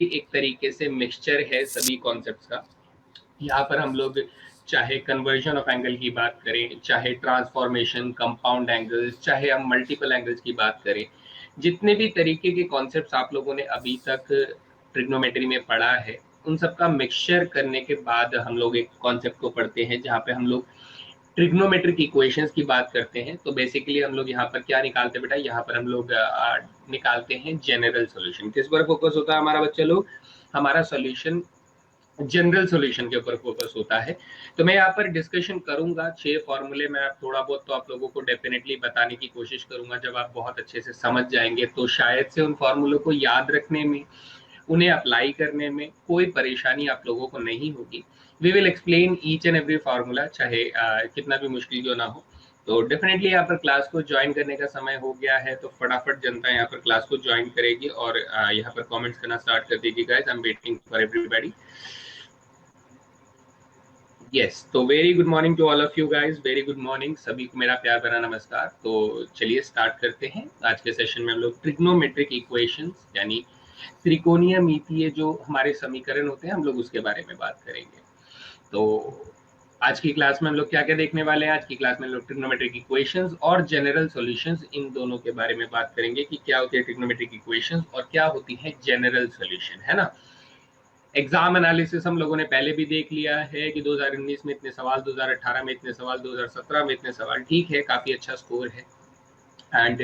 एक तरीके से मिक्सचर है सभी कॉन्सेप्ट्स का। यहाँ पर हम लोग चाहे कन्वर्जन ऑफ एंगल की बात करें, चाहे ट्रांसफॉर्मेशन, कंपाउंड एंगल्स, चाहे हम मल्टीपल एंगल्स की बात करें, जितने भी तरीके के कॉन्सेप्ट्स आप लोगों ने अभी तक ट्रिग्नोमेट्री में पढ़ा है, उन सबका मिक्सचर करने के बाद हम लोग एक कॉन्सेप्ट को पढ़ते हैं जहाँ पे हम लोग ट्रिग्नोमेट्रिक इक्वेशंस की बात करते हैं। तो बेसिकली हम लोग यहाँ पर क्या निकालते हैं बेटा, यहाँ पर हम लोग निकालते हैं जनरल सॉल्यूशन। किस पर फोकस होता है हमारा बच्चा लोग? हमारा सॉल्यूशन जनरल सॉल्यूशन के ऊपर फोकस होता है। तो मैं यहाँ पर डिस्कशन करूंगा 6 फॉर्मूले में, आप थोड़ा बहुत तो आप लोगों को डेफिनेटली बताने की कोशिश करूंगा। जब आप बहुत अच्छे से समझ जाएंगे तो शायद से उन फॉर्मूलों को याद रखने में, उन्हें अप्लाई करने में कोई परेशानी आप लोगों को नहीं होगी। We will explain each and every formula, चाहे कितना भी मुश्किल क्यों ना हो। तो डेफिनेटली यहाँ पर क्लास को ज्वाइन करने का समय हो गया है, तो फटाफट जनता यहाँ पर क्लास को ज्वाइन करेगी और यहाँ पर कमेंट्स करना स्टार्ट कर देगी। Guys, I am waiting for everybody. Yes, तो very good morning to all of you guys, very good morning सभी को, मेरा प्यार भरा नमस्कार। तो चलिए स्टार्ट करते हैं। आज के सेशन में हम लोग ट्रिग्नोमेट्रिक इक्वेशंस यानी त्रिकोणीय जो हमारे समीकरण होते हैं, हम लोग उसके बारे में बात करेंगे। तो आज की क्लास में हम लोग क्या क्या देखने वाले हैं? आज की क्लास में हम लोग ट्रिग्नोमेट्रिक इक्वेशंस और जनरल सॉल्यूशंस, इन दोनों के बारे में बात करेंगे कि क्या होती है ट्रिग्नोमेट्रिक इक्वेशंस और क्या होती है जनरल सॉल्यूशन, है ना। एग्जाम एनालिसिस हम लोगों ने पहले भी देख लिया है कि 2019 में इतने सवाल, 2018 में इतने सवाल, 2017 में इतने सवाल, ठीक है, काफी अच्छा स्कोर है। एंड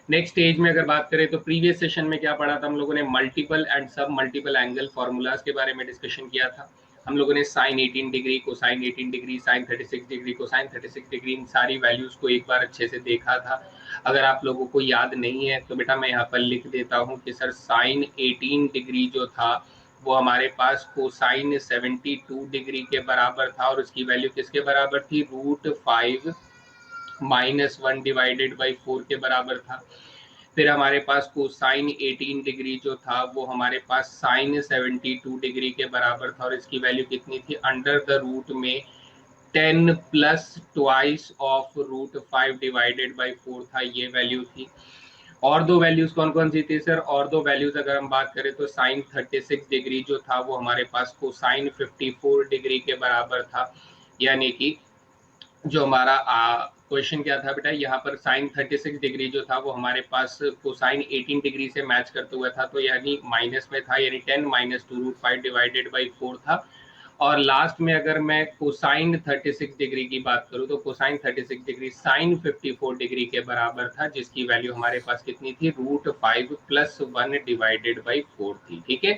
नेक्स्ट स्टेज में अगर बात करें तो प्रीवियस सेशन में क्या पढ़ा था हम लोगों ने? मल्टीपल एंड सब मल्टीपल एंगल फॉर्मूलाज के बारे में डिस्कशन किया था। हम लोगों ने sine 18 degree, cosine 18 degree, sine 36 degree, cosine 36 degree, इन सारी वैल्यूज को एक बार अच्छे से देखा था। अगर आप लोगों को याद नहीं है तो बेटा मैं यहाँ पर लिख देता हूँ कि सर साइन 18 डिग्री जो था वो हमारे पास कोसाइन 72 डिग्री के बराबर था, और उसकी वैल्यू किसके बराबर थी? √5 -1 डिवाइडेड बाई 4 के बराबर था। फिर हमारे पास कोसाइन 18 डिग्री जो था वो हमारे पास साइन 72 डिग्री के बराबर था, और इसकी वैल्यू कितनी थी? अंडर द रूट में 10 plus twice of √5 divided by 4 था, ये वैल्यू थी। और दो वैल्यूज कौन कौन सी थी सर? और दो वैल्यूज अगर हम बात करें तो साइन 36 डिग्री जो था वो हमारे पास कोसाइन 54 डिग्री के बराबर था। यानी कि जो हमारा क्वेश्चन क्या था बेटा, यहाँ पर साइन 36 डिग्री जो था वो हमारे पास कोसाइन 18 डिग्री से मैच करते हुआ था, तो यानी माइनस में था, यानी 10 - 2√5 डिवाइडेड बाई 4 था। और लास्ट में अगर मैं कोसाइन 36 डिग्री की बात करूं तो कोसाइन 36 डिग्री साइन 54 डिग्री के बराबर था, जिसकी वैल्यू हमारे पास कितनी थी? √5 + 1 डिवाइडेड बाई 4 थी। ठीक है,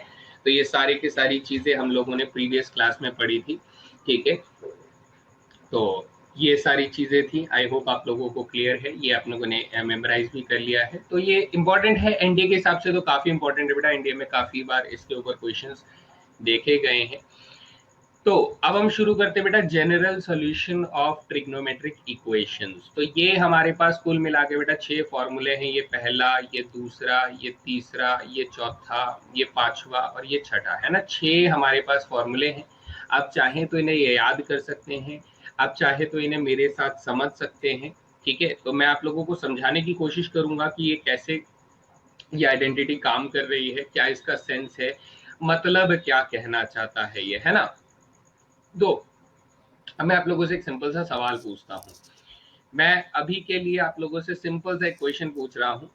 तो ये सारी की सारी चीजें हम लोगों ने प्रीवियस क्लास में पढ़ी थी। ठीक है, तो ये सारी चीजें थी, आई होप आप लोगों को क्लियर है, ये आप लोगों ने मेमोराइज भी कर लिया है। तो ये इंपॉर्टेंट है एनडीए के हिसाब से, तो काफी इंपॉर्टेंट है बेटा, एनडीए में काफी बार इसके ऊपर क्वेश्चंस देखे गए हैं। तो अब हम शुरू करते हैं बेटा general solution of trigonometric equations. तो ये हमारे पास कुल मिला के बेटा 6 फॉर्मूले हैं। ये पहला, ये दूसरा, ये तीसरा, ये चौथा, ये पांचवा और ये छठा, है ना। 6 हमारे पास फॉर्मूले हैं। आप चाहें तो इन्हें ये याद कर सकते हैं, आप चाहे तो इन्हें मेरे साथ समझ सकते हैं। ठीक है, तो मैं आप लोगों को समझाने की कोशिश करूंगा कि ये कैसे, ये आइडेंटिटी काम कर रही है, क्या इसका सेंस है, मतलब क्या कहना चाहता है ये, है ना। दो, अब मैं आप लोगों से एक सिंपल सा सवाल पूछता हूँ। मैं अभी के लिए आप लोगों से सिंपल सा एक क्वेश्चन पूछ रहा हूँ।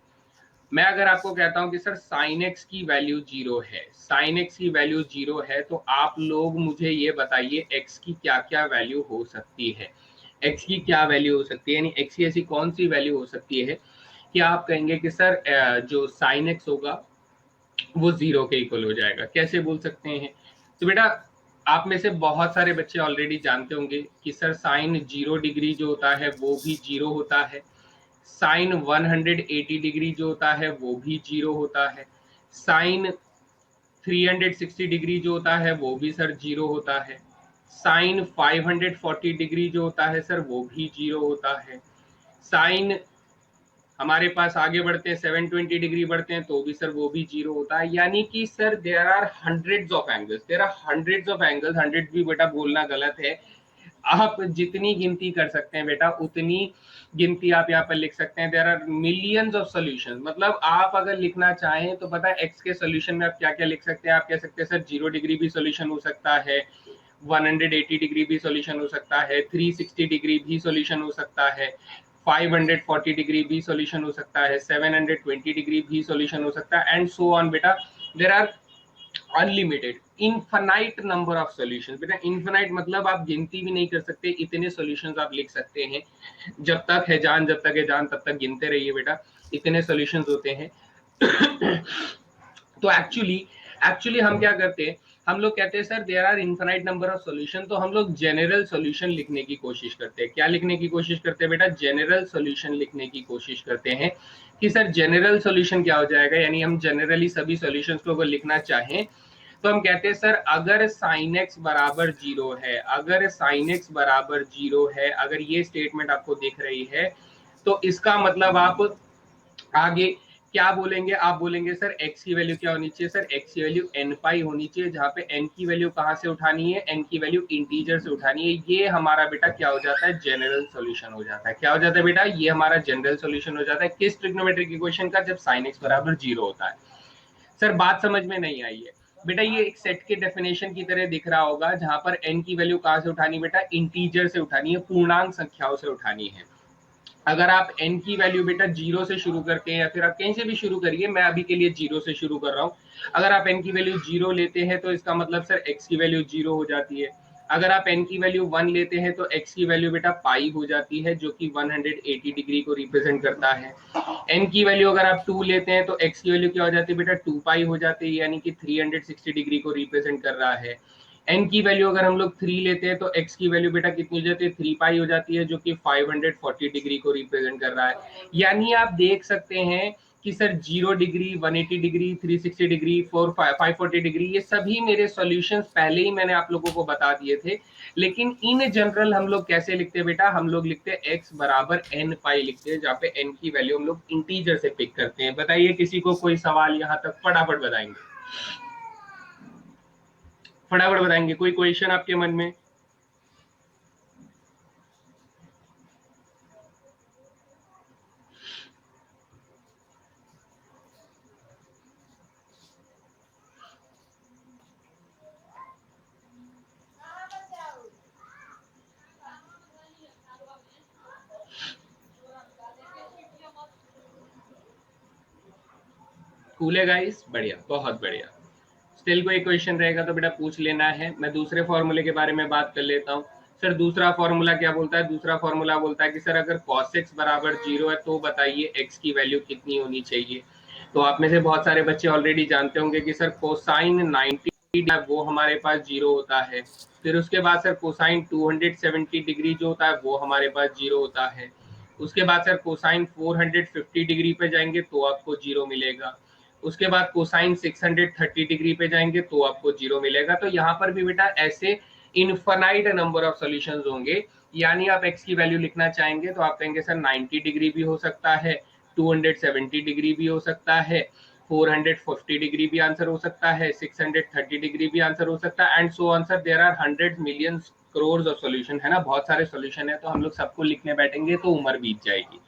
मैं अगर आपको कहता हूँ कि सर साइन एक्स की वैल्यू 0 है, साइन एक्स की वैल्यू 0 है, तो आप लोग मुझे ये बताइए एक्स की क्या क्या वैल्यू हो सकती है। एक्स की क्या वैल्यू हो सकती है, यानी एक्स की ऐसी कौन सी वैल्यू हो सकती है कि आप कहेंगे कि सर जो साइन एक्स होगा वो 0 के इक्वल हो जाएगा। कैसे बोल सकते हैं? तो बेटा आप में से बहुत सारे बच्चे ऑलरेडी जानते होंगे कि सर साइन 0 डिग्री जो होता है वो भी 0 होता है, साइन 180 डिग्री जो होता है वो भी 0 होता है, साइन 360 डिग्री जो होता है वो भी सर 0 होता है, साइन 540 डिग्री जो होता है सर वो भी 0 होता है, साइन हमारे पास आगे बढ़ते हैं 720 डिग्री बढ़ते हैं तो भी सर वो भी 0 होता है। यानी कि sir there are hundreds of angles, there are hundreds of angles, 100 भी बेटा बोलना गलत है, आप जितनी गिनती कर सकते हैं बेटा उतनी गिनती आप यहाँ पर लिख सकते हैं। There are millions of solutions, मतलब आप अगर लिखना चाहें तो पता है एक्स के सॉल्यूशन में आप क्या क्या लिख सकते हैं। आप कह सकते हैं सर 0 डिग्री भी सॉल्यूशन हो सकता है, 180 डिग्री भी सॉल्यूशन हो सकता है, 360 डिग्री भी सॉल्यूशन हो सकता है, 540 डिग्री भी सॉल्यूशन हो सकता है, 720 डिग्री भी सॉल्यूशन हो सकता है, एंड सो ऑन बेटा। There are unlimited infinite number of solutions. बेटा इनफाइनाइट मतलब आप गिनती भी नहीं कर सकते, इतने सॉल्यूशंस आप लिख सकते हैं। जब तक है जान, जब तक है जान तब तक गिनते रहिए बेटा, इतने सॉल्यूशंस होते हैं। तो एक्चुअली एक्चुअली हम क्या करते हैं, हम लोग कहते हैं sir there are infinite number of solution, तो हम लोग जनरल सॉल्यूशन लिखने की कोशिश करते हैं। क्या लिखने की कोशिश करते हैं बेटा? जनरल सॉल्यूशन लिखने की कोशिश करते हैं कि सर जनरल सॉल्यूशन क्या हो जाएगा, यानी हम जनरली सभी सॉल्यूशंस को अगर लिखना चाहें तो हम कहते हैं सर अगर साइन एक्स बराबर 0 है, अगर साइन एक्स बराबर 0 है, अगर ये स्टेटमेंट आपको दिख रही है तो इसका मतलब आप आगे क्या बोलेंगे? आप बोलेंगे सर x की वैल्यू क्या होनी चाहिए? सर x की वैल्यू n पाई होनी चाहिए, जहां पे n की वैल्यू कहां से उठानी है? n की वैल्यू इंटीजर से उठानी है। ये हमारा बेटा क्या हो जाता है? जनरल सॉल्यूशन हो जाता है। क्या हो जाता है बेटा? ये हमारा जनरल सॉल्यूशन हो जाता है। किस ट्रिग्नोमेट्रिक इक्वेशन का? जब sin x बराबर 0 होता है। सर बात समझ में नहीं आई है बेटा? ये एक सेट के डेफिनेशन की तरह दिख रहा होगा, जहां पर n की वैल्यू कहां से उठानी बेटा? इंटीजर से उठानी है, पूर्णांक संख्याओं से उठानी है। अगर आप n की वैल्यू बेटा 0 से शुरू करके या फिर आप कहीं से भी शुरू करिए, मैं अभी के लिए 0 से शुरू कर रहा हूँ। अगर आप n की वैल्यू 0 लेते हैं तो इसका मतलब सर x की वैल्यू 0 हो जाती है। अगर आप n की वैल्यू 1 लेते हैं तो x की वैल्यू बेटा पाई हो जाती है, जो कि 180 डिग्री को रिप्रेजेंट करता है। n की वैल्यू अगर आप 2 लेते हैं तो x की वैल्यू क्या हो जाती है बेटा? 2 पाई हो जाती है, यानी कि 360 डिग्री को रिप्रेजेंट कर रहा है। n की वैल्यू अगर हम लोग 3 लेते हैं तो x की वैल्यू बेटा कितनी हो जाती है? 3 पाई हो जाती है, जो कि 540 डिग्री को रिप्रेजेंट कर रहा है। यानी आप देख सकते हैं कि sir 0 degree, 180 degree, 360 degree, 540 degree, ये सभी मेरे सॉल्यूशंस पहले ही मैंने आप लोगों को बता दिए थे। लेकिन इन जनरल हम लोग कैसे लिखते हैं बेटा? हम लोग लिखते हैं x बराबर n पाई लिखते हैं, जहाँ पे n की वैल्यू हम लोग इंटीजर से पिक करते हैं। बताइए किसी को कोई सवाल यहाँ तक? फटाफट बताएंगे, फटाफट बताएंगे। कोई क्वेश्चन आपके मन में? कूल है गाइस, बढ़िया, बहुत बढ़िया। स्टिल कोई क्वेश्चन रहेगा तो बेटा पूछ लेना है। मैं दूसरे फॉर्मूले के बारे में बात कर लेता हूँ। सर दूसरा फॉर्मूला क्या बोलता है? दूसरा फॉर्मूला बोलता है कि सर अगर cos x बराबर 0 है तो बताइए x की वैल्यू कितनी होनी चाहिए। तो आप में से बहुत सारे बच्चे ऑलरेडी जानते होंगे कि सर कोसाइन 90 वो हमारे पास 0 होता है। फिर उसके बाद सर कोसाइन 270 डिग्री जो होता है वो हमारे पास 0 होता है। उसके बाद सर कोसाइन 450 डिग्री पे जाएंगे तो आपको 0 मिलेगा। उसके बाद कोसाइन 630 डिग्री पे जाएंगे तो आपको 0 मिलेगा। तो यहाँ पर भी बेटा ऐसे इनफाइनाइट नंबर ऑफ सॉल्यूशंस होंगे। यानी आप x की वैल्यू लिखना चाहेंगे तो आप कहेंगे सर 90 डिग्री भी हो सकता है, 270 डिग्री भी हो सकता है, 450 डिग्री भी आंसर हो सकता है, 630 डिग्री भी आंसर हो सकता है, and so on sir. There are hundred millions crore of solution, है ना? बहुत सारे सॉल्यूशन है, तो हम लोग सबको लिखने बैठेंगे तो उम्र बीत जाएगी।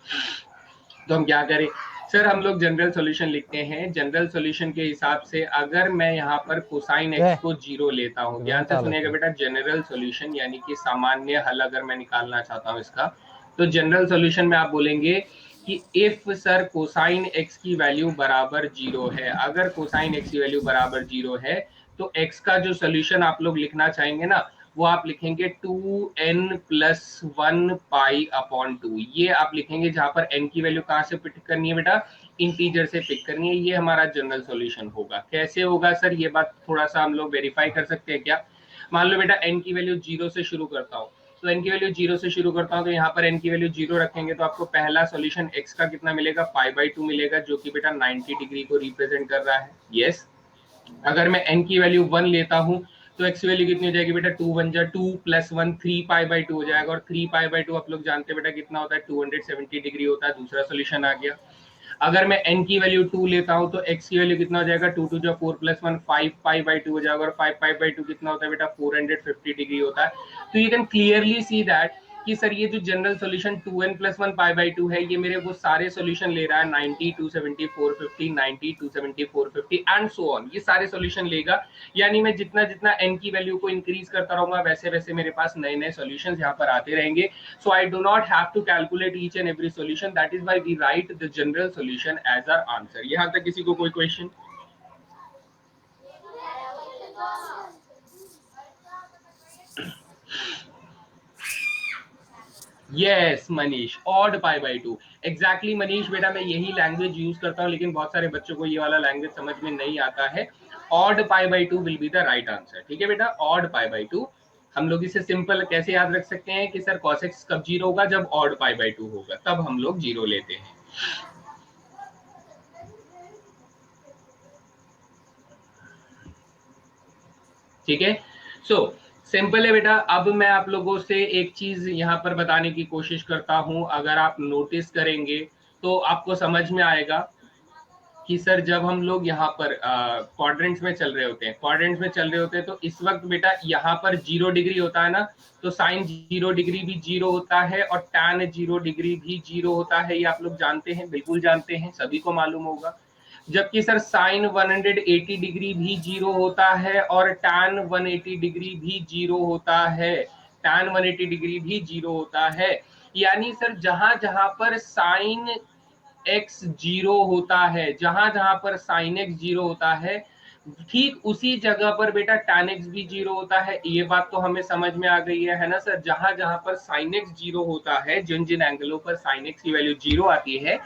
तो हम क्या करें सर? हम लोग जनरल सॉल्यूशन लिखते हैं। जनरल सॉल्यूशन के हिसाब से अगर मैं यहाँ पर कोसाइन एक्स को 0 लेता हूँ, ध्यान से सुनिएगा बेटा, जनरल सॉल्यूशन यानी कि सामान्य हल अगर मैं निकालना चाहता हूँ इसका, तो जनरल सॉल्यूशन में आप बोलेंगे कि इफ सर कोसाइन एक्स की वैल्यू बराबर 0 है, अगर कोसाइन एक्स की वैल्यू बराबर 0 है तो एक्स का जो सॉल्यूशन आप लोग लिखना चाहेंगे ना, वो आप लिखेंगे 2n+1 पाई अपॉन 2। ये आप लिखेंगे, जहां पर n की वैल्यू कहां से पिक करनी है बेटा? इंटीजर से पिक करनी है। ये हमारा जनरल सॉल्यूशन होगा। कैसे होगा सर? ये बात थोड़ा सा हम लोग वेरीफाई कर सकते हैं क्या? मान लो बेटा n की वैल्यू 0 से शुरू करता हूँ, तो n की वैल्यू 0 से शुरू करता हूँ, तो यहाँ पर n की वैल्यू 0 रखेंगे तो आपको पहला सॉल्यूशन x का कितना मिलेगा? पाई/2 मिलेगा, जो कि बेटा 90 डिग्री को रिप्रेजेंट कर रहा है। यस। अगर मैं n की वैल्यू 1 लेता हूँ तो x की वैल्यू कितनी हो जाएगी बेटा? 2 1 जा 2 + 1 3 पाई/2 हो जाएगा, और 3 पाई/2 आप लोग जानते हैं बेटा कितना होता है? 270 डिग्री होता है। दूसरा सोल्यूशन आ गया। अगर मैं n की वैल्यू 2 लेता हूं तो x की वैल्यू कितना हो जाएगा, 2 2 जो 4 + 1 5 π/2 हो जाएगा, और 5 π/2 कितना होता है बेटा, 450 डिग्री होता है। तो you can clearly see that कि सर ये जो जनरल सॉल्यूशन 2n + 1 π/2 है, ये मेरे वो सारे सॉल्यूशन ले रहा है, 90 270 450 90 270 450 एंड सो ऑन, ये सारे सॉल्यूशन लेगा। यानी मैं जितना जितना n की वैल्यू को इंक्रीज करता रहूंगा, वैसे वैसे मेरे पास नए नए सॉल्यूशंस यहाँ पर आते रहेंगे। So I do not have to calculate each and every solution, that is why we write the general solution as our answer. यहाँ तक किसी को कोई question? Yes Manish, odd π/2 exactly Manish बेटा, मैं यही लैंग्वेज यूज करता हूँ, लेकिन बहुत सारे बच्चों को ये वाला लैंग्वेज समझ में नहीं आता है। Odd π/2 will be the right answer, ठीक है बेटा, ऑड π/2। हम लोग इसे सिंपल कैसे याद रख सकते हैं कि सर cos x कब 0 होगा, जब ऑड π/2 होगा, तब हम लोग 0 लेते हैं। ठीक है, सो सिंपल है बेटा। अब मैं आप लोगों से एक चीज यहाँ पर बताने की कोशिश करता हूं, अगर आप नोटिस करेंगे तो आपको समझ में आएगा कि सर जब हम लोग यहाँ पर क्वाड्रेंट्स में चल रहे होते हैं, क्वाड्रेंट्स में चल रहे होते हैं, तो इस वक्त बेटा यहाँ पर 0 डिग्री होता है ना, तो साइन 0 डिग्री भी 0 होता है और टैन 0 डिग्री भी 0 होता है, ये आप लोग जानते हैं, बिल्कुल जानते हैं, सभी को मालूम होगा। जबकि सर साइन 180 डिग्री भी 0 होता है और टैन 180 डिग्री भी 0 होता है, टैन 180 डिग्री भी 0 होता है। यानी सर जहां जहां पर साइन x 0 होता है, जहां जहां पर साइन x 0 होता है, ठीक उसी जगह पर बेटा tan x भी 0 होता है। ये बात तो हमें समझ में आ गई है ना सर? जहां जहां पर sin x 0 होता है, जिन जिन एंगलों पर sin x की वैल्यू 0 आती है,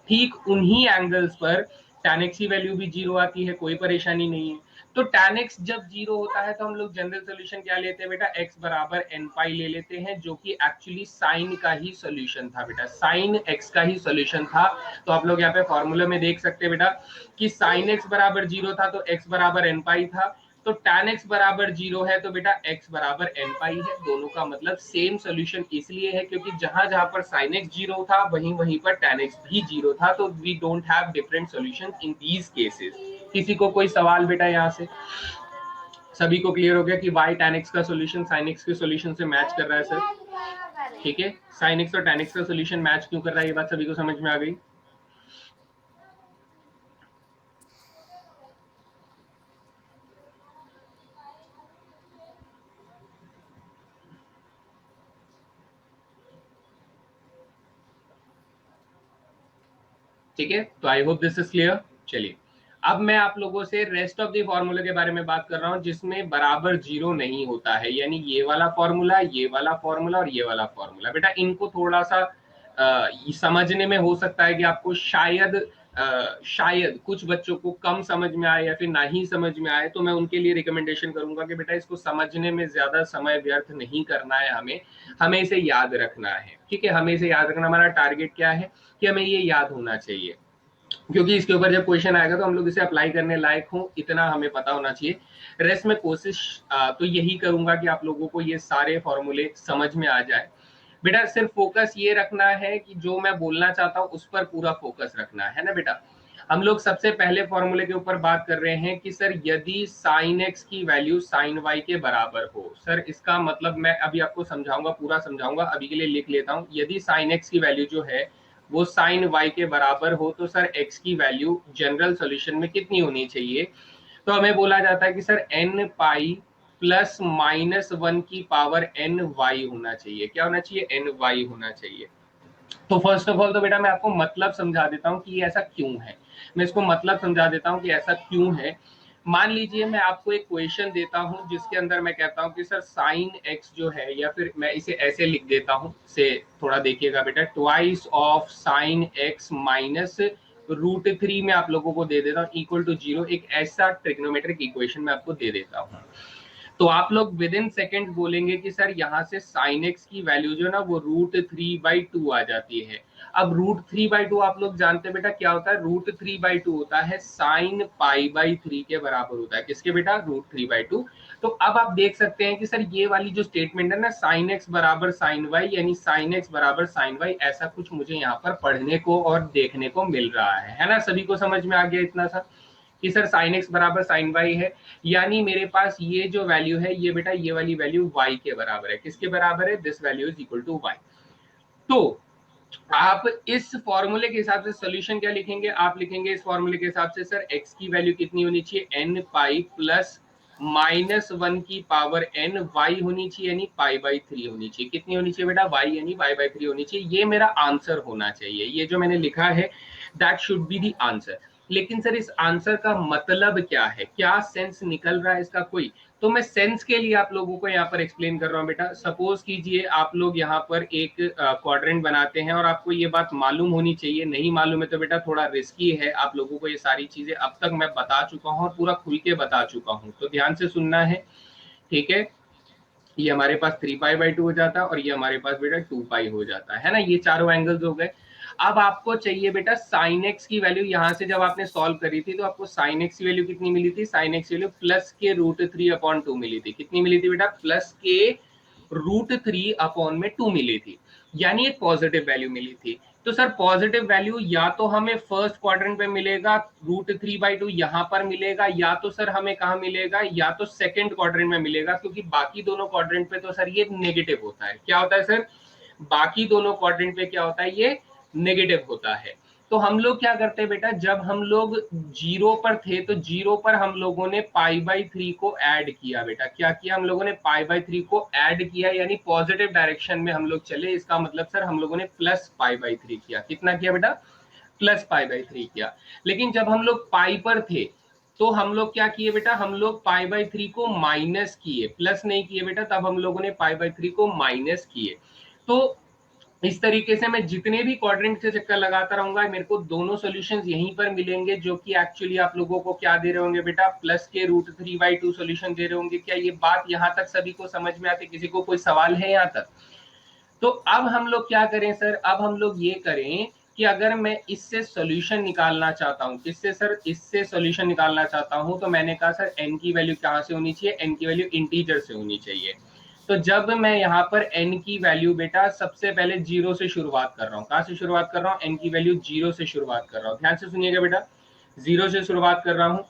ठीक उन्हीं एंगल्स पर tan x की वैल्यू भी 0 आती है, कोई परेशानी नहीं है। तो tan x जब 0 होता है तो हम लोग जनरल सोल्यूशन क्या लेते हैं बेटा, x बराबर n पाई ले लेते हैं, जो कि एक्चुअली साइन का ही सोल्यूशन था बेटा, साइन x का ही सोल्यूशन था। तो आप लोग यहाँ पे फॉर्मूले में देख सकते हैं बेटा कि साइन x बराबर 0 था तो x बराबर n पाई था, तो tan x बराबर 0 है तो बेटा x बराबर n पाई है। दोनों का मतलब सेम सोल्यूशन इसलिए है क्योंकि जहां जहां पर sin x 0 था, वहीं वहीं पर tan x भी 0 था, तो we don't have different solution in these cases. किसी को कोई सवाल बेटा यहाँ से? सभी को क्लियर हो गया कि y tan x का सॉल्यूशन sin x के सॉल्यूशन से मैच कर रहा है सर? ठीक है, sin x और tan x का सॉल्यूशन मैच क्यों कर रहा है, ये बात सभी को समझ में आ गई? ठीक है, तो I hope this is clear. चलिए, अब मैं आप लोगों से रेस्ट ऑफ द फॉर्मूले के बारे में बात कर रहा हूं, जिसमें बराबर 0 नहीं होता है, यानी ये वाला फॉर्मूला, ये वाला फॉर्मूला और ये वाला फॉर्मूला। बेटा इनको थोड़ा सा समझने में हो सकता है कि आपको शायद कुछ बच्चों को कम समझ में आए या फिर ना ही समझ में आए, तो मैं उनके लिए रिकमेंडेशन करूंगा कि बेटा इसको समझने में ज्यादा समय व्यर्थ नहीं करना है, हमें इसे याद रखना है। ठीक है, हमें इसे याद रखना, हमारा टारगेट क्या है कि हमें ये याद होना चाहिए, क्योंकि इसके ऊपर जब क्वेश्चन आएगा तो हम लोग इसे अप्लाई करने लायक हो, इतना हमें पता होना चाहिए। रेस्ट में कोशिश तो यही करूंगा कि आप लोगों को ये सारे फॉर्मूले समझ में आ जाए। बेटा सिर्फ फोकस ये रखना है कि जो मैं बोलना चाहता हूँ उस पर पूरा फोकस रखना है ना बेटा। हम लोग सबसे पहले फॉर्मूले के ऊपर बात कर रहे हैं कि सर यदि साइन एक्स की वैल्यू साइन वाई के बराबर हो, सर इसका मतलब मैं अभी आपको समझाऊंगा, पूरा समझाऊंगा, अभी के लिए लिख लेता हूं। यदि साइन एक्स की वैल्यू जो है वो साइन वाई के बराबर हो, तो सर एक्स की वैल्यू जनरल सॉल्यूशन में कितनी होनी चाहिए? तो हमें बोला जाता है कि सर एन पाई प्लस -1 की पावर एन वाई होना चाहिए। क्या होना चाहिए? एन वाई होना चाहिए। तो फर्स्ट ऑफ ऑल तो बेटा मैं आपको मतलब समझा देता हूँ कि ये ऐसा क्यों है। मैं इसको मतलब समझा देता हूँ कि ऐसा क्यों है। मान लीजिए मैं आपको एक क्वेश्चन देता हूँ जिसके अंदर मैं कहता हूँ कि सर साइन एक्स जो है, या फिर मैं इसे ऐसे लिख देता हूँ, से थोड़ा देखिएगा बेटा, twice of sine x minus √3 में आप लोगों को दे देता हूँ इक्वल टू 0। एक ऐसा ट्रिग्नोमेट्रिक इक्वेशन में आपको दे देता हूँ। तो आप लोग विद इन सेकेंड बोलेंगे कि सर यहाँ से साइन एक्स की वैल्यू जो है ना वो √3/2 आ जाती है। अब √3/2 आप लोग जानते हैं बेटा क्या होता है, √3/2 होता है साइन π/3 के बराबर होता है। किसके बेटा, √3/2। तो अब आप देख सकते हैं कि सर ये वाली जो स्टेटमेंट है ना, साइन एक्स बराबर साइन वाई, यानी साइन एक्स बराबर साइन वाई, ऐसा कुछ मुझे यहाँ पर पढ़ने को और देखने को मिल रहा है ना। सभी को समझ में आ गया इतना सा कि सर साइन एक्स बराबर साइन वाई है, यानी मेरे पास ये जो वैल्यू है ये बेटा ये वाली वैल्यू y के बराबर है। किसके बराबर है, this value is equal to y। तो आप इस फॉर्मूले के हिसाब से सोल्यूशन क्या लिखेंगे, आप लिखेंगे इस फॉर्मूले के हिसाब से सर x की वैल्यू कितनी होनी चाहिए, n पाई प्लस -1 की पावर n y होनी चाहिए, यानी π/3 होनी चाहिए। कितनी होनी चाहिए बेटा, y यानी π/3 होनी चाहिए। ये मेरा आंसर होना चाहिए, ये जो मैंने लिखा है that should be the answer. लेकिन सर इस आंसर का मतलब क्या है, क्या सेंस निकल रहा है इसका कोई, तो मैं सेंस के लिए आप लोगों को यहाँ पर एक्सप्लेन कर रहा हूँ बेटा। सपोज कीजिए आप लोग यहाँ पर एक क्वाड्रेंट बनाते हैं और आपको ये बात मालूम होनी चाहिए, नहीं मालूम है तो बेटा थोड़ा रिस्की है, आप लोगों को ये सारी चीजें अब तक मैं बता चुका हूँ और पूरा खुल के बता चुका हूँ, तो ध्यान से सुनना है, ठीक है। ये हमारे पास 3π/2 हो जाता है और ये हमारे पास बेटा 2π हो जाता है ना, ये चारों एंगल्स हो गए। अब आपको चाहिए बेटा साइन एक्स की वैल्यू, यहां से जब आपने सॉल्व करी थी तो आपको साइन एक्स की वैल्यू कितनी मिली थी, साइन एक्स की वैल्यू +√3/2 मिली थी। कितनी मिली थी बेटा, +√3/2 मिली थी, यानी एक पॉजिटिव वैल्यू मिली थी। तो सर पॉजिटिव वैल्यू या तो हमें फर्स्ट क्वाड्रेंट पे मिलेगा, √3/2 यहां पर मिलेगा, या तो सर हमें कहां मिलेगा, या तो सेकंड क्वाड्रेंट में मिलेगा, क्योंकि बाकी दोनों क्वाड्रेंट पे तो सर ये नेगेटिव होता है। क्या होता है सर, बाकी दोनों क्वाड्रेंट पे क्या होता है, ये नेगेटिव होता है। तो हम लोग क्या करते हैं बेटा, जब हम लोग 0 पर थे तो 0 पर हम लोगों ने π/3 को ऐड किया बेटा। क्या किया, हम लोगों ने π/3 को ऐड किया, यानी पॉजिटिव डायरेक्शन में हम लोग चले। इसका मतलब सर हम लोगों ने +π/3 किया। कितना किया बेटा, +π/3 किया। लेकिन जब हम लोग पाई पर थे तो हम लोग क्या किए बेटा, हम लोग π/3 को माइनस किए, प्लस नहीं किए बेटा, तब हम लोगों ने π/3 को माइनस किए। तो इस तरीके से मैं जितने भी क्वाड्रेंट से चक्कर लगाता रहूंगा, मेरे को दोनों सॉल्यूशंस यहीं पर मिलेंगे, जो कि एक्चुअली आप लोगों को क्या दे रहे होंगे बेटा, प्लस के √3/2 सॉल्यूशन दे रहे होंगे। क्या ये बात यहां तक सभी को समझ में आती, किसी को कोई सवाल है यहां तक? तो अब हम लोग क्या करें सर, अब हम लोग ये करें कि अगर मैं इससे सॉल्यूशन निकालना चाहता हूं, किससे सर, इससे सॉल्यूशन निकालना चाहता हूं, तो मैंने कहा सर n की वैल्यू कहां से होनी चाहिए, n की वैल्यू इंटीजर से होनी चाहिए। तो जब मैं यहाँ पर n की वैल्यू बेटा सबसे पहले 0 से शुरुआत कर रहा हूँ, कहां से शुरुआत कर रहा हूँ, n की वैल्यू 0 से शुरुआत कर रहा हूँ। ध्यान से सुनिएगा बेटा, 0 से शुरुआत कर रहा हूँ।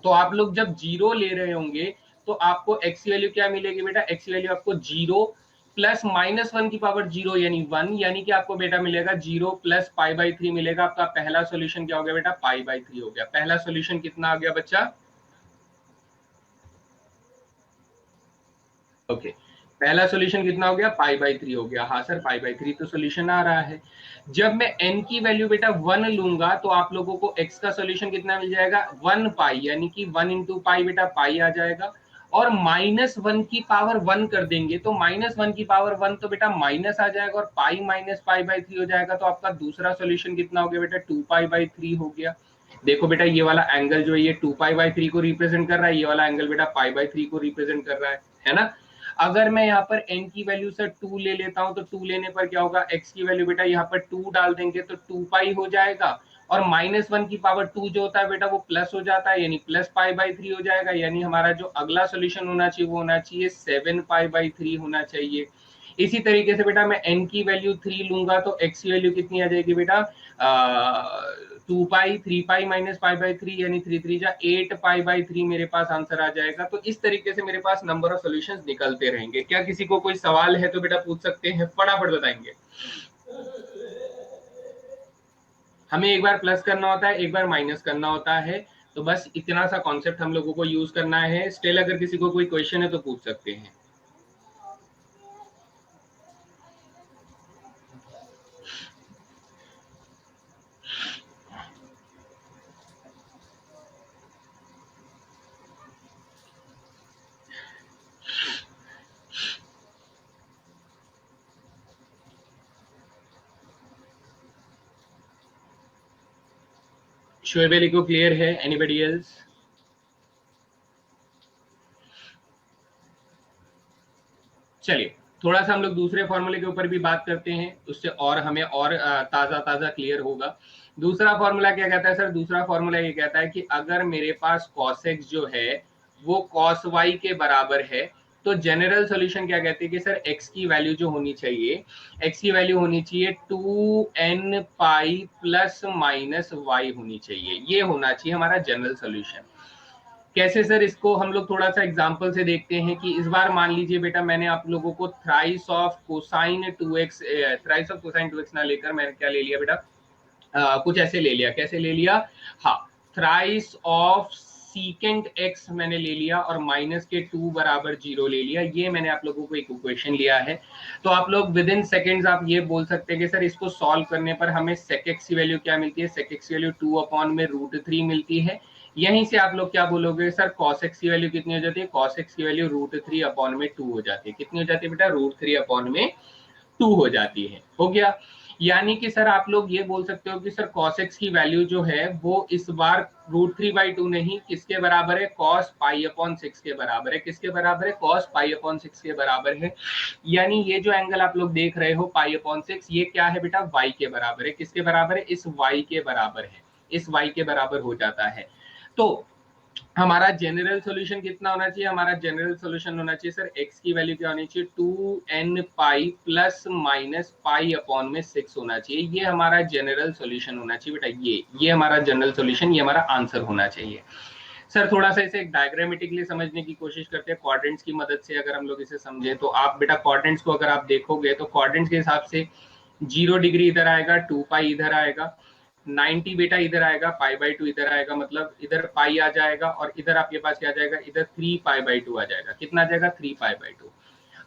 तो आप लोग जब 0 ले रहे होंगे तो आपको x की वैल्यू क्या मिलेगी बेटा, x की वैल्यू आपको 0 प्लस -1 की पावर 0 यानी 1, यानी कि आपको बेटा मिलेगा 0 प्लस π/3 मिलेगा। आपका पहला सॉल्यूशन क्या हो गया बेटा, π/3 हो गया। पहला सॉल्यूशन कितना आ गया बच्चा, ओके पहला सॉल्यूशन कितना हो गया, π/3 हो गया। हाँ सर π/3 तो सॉल्यूशन आ रहा है। जब मैं n की वैल्यू बेटा 1 लूंगा तो आप लोगों को x का सॉल्यूशन कितना मिल जाएगा, 1π, यानी कि 1 इंटू पाई बेटा पाई आ जाएगा। और -1 की पावर 1 कर देंगे तो -1 की पावर 1 तो बेटा माइनस आ जाएगा, और पाई माइनस π/3 हो जाएगा। तो आपका दूसरा सॉल्यूशन कितना हो गया बेटा, 2π/3 हो गया। देखो बेटा ये वाला एंगल जो है ये 2π/3 को रिप्रेजेंट कर रहा है, ये वाला एंगल बेटा π/3 को रिप्रेजेंट कर रहा है ना। अगर मैं यहाँ पर n की वैल्यू से 2 ले लेता हूं तो 2 लेने पर क्या होगा, x की वैल्यू बेटा यहाँ पर 2 डाल देंगे तो 2π हो जाएगा, और -1 की पावर 2 जो होता है बेटा वो प्लस हो जाता है, यानी +π/3 हो जाएगा। यानी हमारा जो अगला सोल्यूशन होना चाहिए वो होना चाहिए 7π/3 होना चाहिए। इसी तरीके से बेटा मैं n की वैल्यू 3 लूंगा तो x की वैल्यू कितनी आ जाएगी बेटा, 2π, 3π माइनस π/3 यानी 3 जा 8π/3 मेरे पास आंसर आ जाएगा। तो इस तरीके से मेरे पास नंबर ऑफ सॉल्यूशंस निकलते रहेंगे। क्या किसी को कोई सवाल है तो बेटा पूछ सकते हैं, फटाफट बताएंगे। हमें एक बार प्लस करना होता है, एक बार माइनस करना होता है, तो बस इतना सा कॉन्सेप्ट हम लोगों को यूज करना है। स्टिल अगर किसी को कोई क्वेश्चन है तो पूछ सकते हैं। शोएब अली को क्लियर है, एनीबडी एल्स? चलिए थोड़ा सा हम लोग दूसरे फॉर्मूले के ऊपर भी बात करते हैं, उससे और हमें और ताजा ताजा क्लियर होगा। दूसरा फॉर्मूला क्या कहता है सर? दूसरा फॉर्मूला ये कहता है कि अगर मेरे पास cos x जो है वो cos y के बराबर है, तो जनरल सॉल्यूशन क्या कहते हैं कि सर x की वैल्यू जो होनी चाहिए, x की वैल्यू होनी चाहिए 2n pi plus minus y होनी चाहिए। ये होना चाहिए हमारा जनरल सॉल्यूशन। कैसे सर? इसको हम लोग थोड़ा सा एग्जांपल से देखते हैं कि इस बार मान लीजिए बेटा मैंने आप लोगों को thrice of cosine 2x, thrice of cosine 2x ना लेकर मैंने क्या ले लिया बेटा, कुछ ऐसे ले लिया। कैसे ले लिया? हाँ, थ्राइस ऑफ सीकेंट एक्स मैंने ले लिया और माइनस के 2 बराबर 0 ले लिया। ये मैंने आप लोगों को एक इक्वेशन लिया है। तो आप लोग विद इन सेकेंड्स आप ये बोल सकते हैं कि सर इसको सॉल्व करने पर हमें सेक एक्स की वैल्यू क्या मिलती है? सेक एक्स की वैल्यू 2/√3 मिलती है। यहीं से आप लोग क्या बोलोगे सर? cos x की वैल्यू कितनी हो जाती है? cos x की वैल्यू √3/2 हो जाती है। कितनी हो जाती है बेटा? √3/2 हो जाती है। हो गया? यानी कि सर आप लोग ये बोल सकते हो कि सर cos x की वैल्यू जो है वो इस बार √3/2 नहीं, किसके बराबर है? cos π/6 के बराबर है। किसके बराबर है? cos π/6 के बराबर है। यानी ये जो एंगल आप लोग देख रहे हो π/6, ये क्या है बेटा? y के बराबर है। किसके बराबर है? इस y के बराबर है। इस y के बराबर हो जाता है। तो हमारा जनरल सॉल्यूशन कितना होना चाहिए? हमारा जनरल सॉल्यूशन होना चाहिए सर x की वैल्यू क्या होनी चाहिए? 2n पाई प्लस माइनस π/6 होना चाहिए। ये हमारा जनरल सॉल्यूशन होना चाहिए बेटा। ये हमारा जनरल सॉल्यूशन, ये हमारा आंसर होना चाहिए। सर थोड़ा सा इसे डायग्रामेटिकली समझने की कोशिश करते हैं क्वाड्रेंट्स की मदद से। अगर हम लोग इसे समझे तो आप बेटा क्वाड्रेंट्स को अगर आप देखोगे तो क्वाड्रेंट्स के हिसाब से 0 डिग्री इधर आएगा, 2 पाई इधर आएगा, 90 बेटा इधर आएगा, π/2 इधर आएगा, मतलब इधर पाई आ जाएगा और इधर आपके पास क्या आ जाएगा? इधर 3 π/2 आ जाएगा। कितना आ जाएगा? 3 π/2।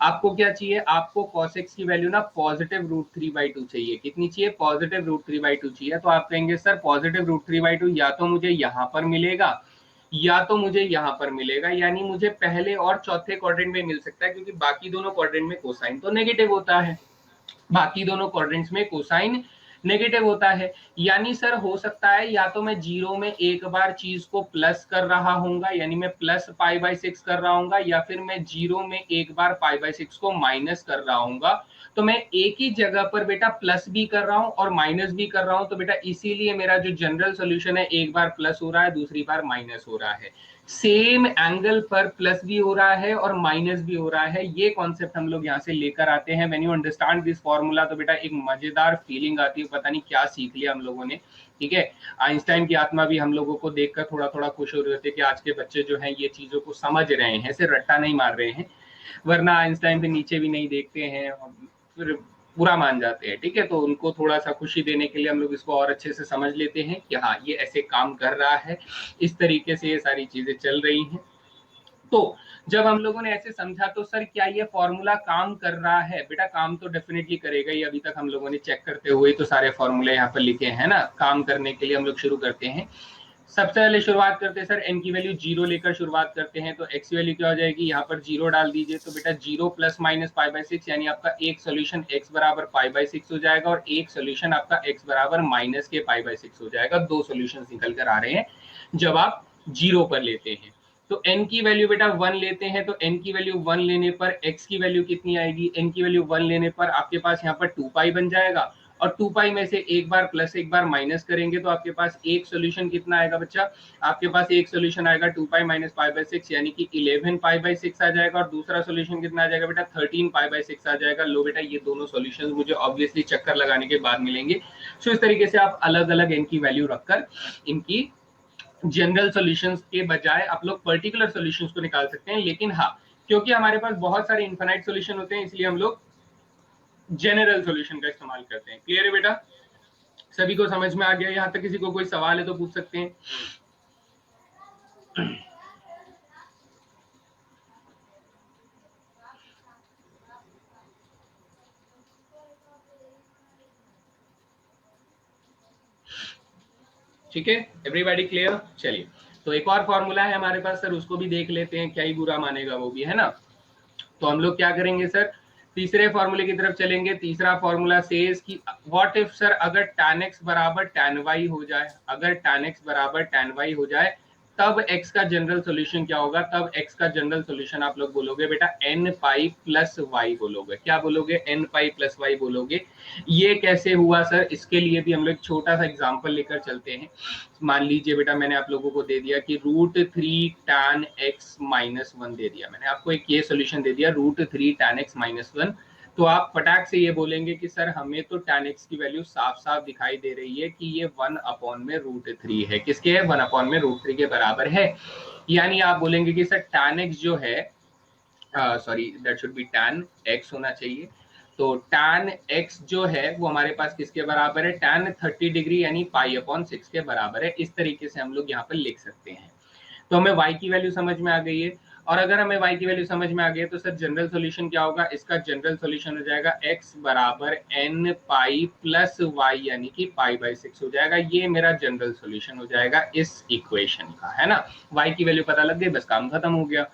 आपको क्या चाहिए? आपको cos x की वैल्यू ना पॉजिटिव √3/2 चाहिए। कितनी चाहिए? पॉजिटिव √3/2 चाहिए। तो आप कहेंगे सर पॉजिटिव √3/2 या तो मुझे यहाँ पर मिलेगा या तो मुझे यहाँ पर मिलेगा, यानी मुझे पहले और चौथे क्वाड्रेंट में मिल सकता है, क्योंकि बाकी दोनों क्वाड्रेंट में कोसाइन तो नेगेटिव होता है। बाकी दोनों क्वाड्रेंट्स में कोसाइन नेगेटिव होता है। यानी सर हो सकता है या तो मैं जीरो में एक बार चीज को प्लस कर रहा हूंगा, यानी मैं प्लस π/6 कर रहा हूंगा, या फिर मैं जीरो में एक बार π/6 को माइनस कर रहा हूंगा। तो मैं एक ही जगह पर बेटा प्लस भी कर रहा हूं और माइनस भी कर रहा हूं। तो बेटा इसीलिए मेरा जो जनरल सॉल्यूशन है, एक बार प्लस हो रहा है, दूसरी बार माइनस हो रहा है। सेम एंगल पर प्लस भी हो रहा है और माइनस भी हो रहा है। ये कॉन्सेप्ट हम लोग यहाँ से लेकर आते हैं। When you understand this formula तो बेटा एक मजेदार फीलिंग आती है, पता नहीं क्या सीख लिया हम लोगों ने। ठीक है, आइंस्टाइन की आत्मा भी हम लोगों को देखकर थोड़ा थोड़ा खुश हो रही होती है कि आज के बच्चे जो हैं ये चीजों को समझ रहे हैं, सिर्फ रट्टा नहीं मार रहे हैं। वरना आइंस्टाइन पे नीचे भी नहीं देखते हैं, फिर बुरा मान जाते हैं। ठीक है, तो उनको थोड़ा सा खुशी देने के लिए हम लोग इसको और अच्छे से समझ लेते हैं कि हाँ ये ऐसे काम कर रहा है, इस तरीके से ये सारी चीजें चल रही हैं। तो जब हम लोगों ने ऐसे समझा तो सर क्या ये फॉर्मूला काम कर रहा है? बेटा काम तो डेफिनेटली करेगा ही। अभी तक हम लोगों ने चेक करते हुए तो सारे फॉर्मूले यहाँ पर लिखे हैं ना। काम करने के लिए हम लोग शुरू करते हैं। सबसे पहले शुरुआत करते हैं सर n की वैल्यू 0 लेकर शुरुआत करते हैं। तो x की वैल्यू क्या हो जाएगी? यहाँ पर 0 डाल दीजिए। तो बेटा 0 प्लस माइनस π/6, यानी आपका एक सोल्यूशन x बराबर π/6 हो जाएगा और एक सोल्यूशन आपका x बराबर माइनस के π/6 हो जाएगा। दो सोल्यूशन निकल कर आ रहे हैं जब आप 0 पर लेते हैं। तो n की वैल्यू बेटा 1 लेते हैं। तो n की वैल्यू 1 लेने पर x की वैल्यू कितनी आएगी? n की वैल्यू 1 लेने पर आपके पास यहाँ पर 2 पाई बन जाएगा और 2 पाई में से एक बार प्लस एक बार माइनस करेंगे तो आपके पास एक सोल्यूशन कितना आएगा बच्चा? आपके पास एक सोल्यूशन आएगा 2 पाई माइनस π/6, यानी कि 11 π/6 आ जाएगा। और दूसरा सोल्यूशन कितना आ जाएगा बेटा? 13 π/6 आ जाएगा। लो बेटा ये दोनों सोल्यूशन मुझे ऑब्वियसली चक्कर लगाने के बाद मिलेंगे। सो इस तरीके से आप अलग अलग n की वैल्यू रखकर इनकी जनरल सॉल्यूशंस के बजाय आप लोग पर्टिकुलर सॉल्यूशंस को निकाल सकते हैं। लेकिन हाँ, क्योंकि हमारे पास बहुत सारे इनफाइनाइट सॉल्यूशन होते हैं, इसलिए हम लोग जनरल सॉल्यूशन का इस्तेमाल करते हैं। क्लियर है बेटा? सभी को समझ में आ गया? यहाँ तक किसी को कोई सवाल है तो पूछ सकते हैं। ठीक है, एवरीबॉडी क्लियर? चलिए, तो एक और फॉर्मूला है हमारे पास सर, उसको भी देख लेते हैं, क्या ही बुरा मानेगा वो भी, है ना। तो हम लोग क्या करेंगे सर? तीसरे फॉर्मूले की तरफ चलेंगे। तीसरा फॉर्मूला सेज कि व्हाट इफ सर अगर tan x बराबर tan y हो जाए, अगर tan x बराबर tan y हो जाए तब x का जनरल सॉल्यूशन क्या होगा, तब x का जनरल सॉल्यूशन आप लोग बोलोगे बेटा n पाई प्लस वाई बोलोगे। क्या बोलोगे, n पाई प्लस वाई बोलोगे। ये कैसे हुआ सर, इसके लिए भी हम लोग छोटा सा एग्जांपल लेकर चलते हैं। मान लीजिए बेटा मैंने आप लोगों को दे दिया कि √3 tan x माइनस 1 दे दिया, मैंने आपको एक ये सोल्यूशन दे दिया √3 tan x माइनस 1। तो आप फटाक से ये बोलेंगे कि सर हमें तो tan x की वैल्यू साफ साफ दिखाई दे रही है कि ये 1/√3 है, किसके है, 1/√3 के बराबर है। यानी आप बोलेंगे कि सर tan x जो है, sorry that should be tan x होना चाहिए। तो tan x जो है वो हमारे पास किसके बराबर है, tan 30 डिग्री यानी π/6 के बराबर है। इस तरीके से हम लोग यहाँ पर लिख सकते हैं। तो हमें y की वैल्यू समझ में आ गई है। और अगर हमें y की वैल्यू समझ में आ गई है तो सर जनरल सॉल्यूशन क्या होगा, इसका जनरल सॉल्यूशन हो जाएगा x बराबर n पाई प्लस वाई यानी कि π/6 हो जाएगा। ये मेरा जनरल सॉल्यूशन हो जाएगा इस इक्वेशन का, है ना। y की वैल्यू पता लग गई, बस काम खत्म हो गया।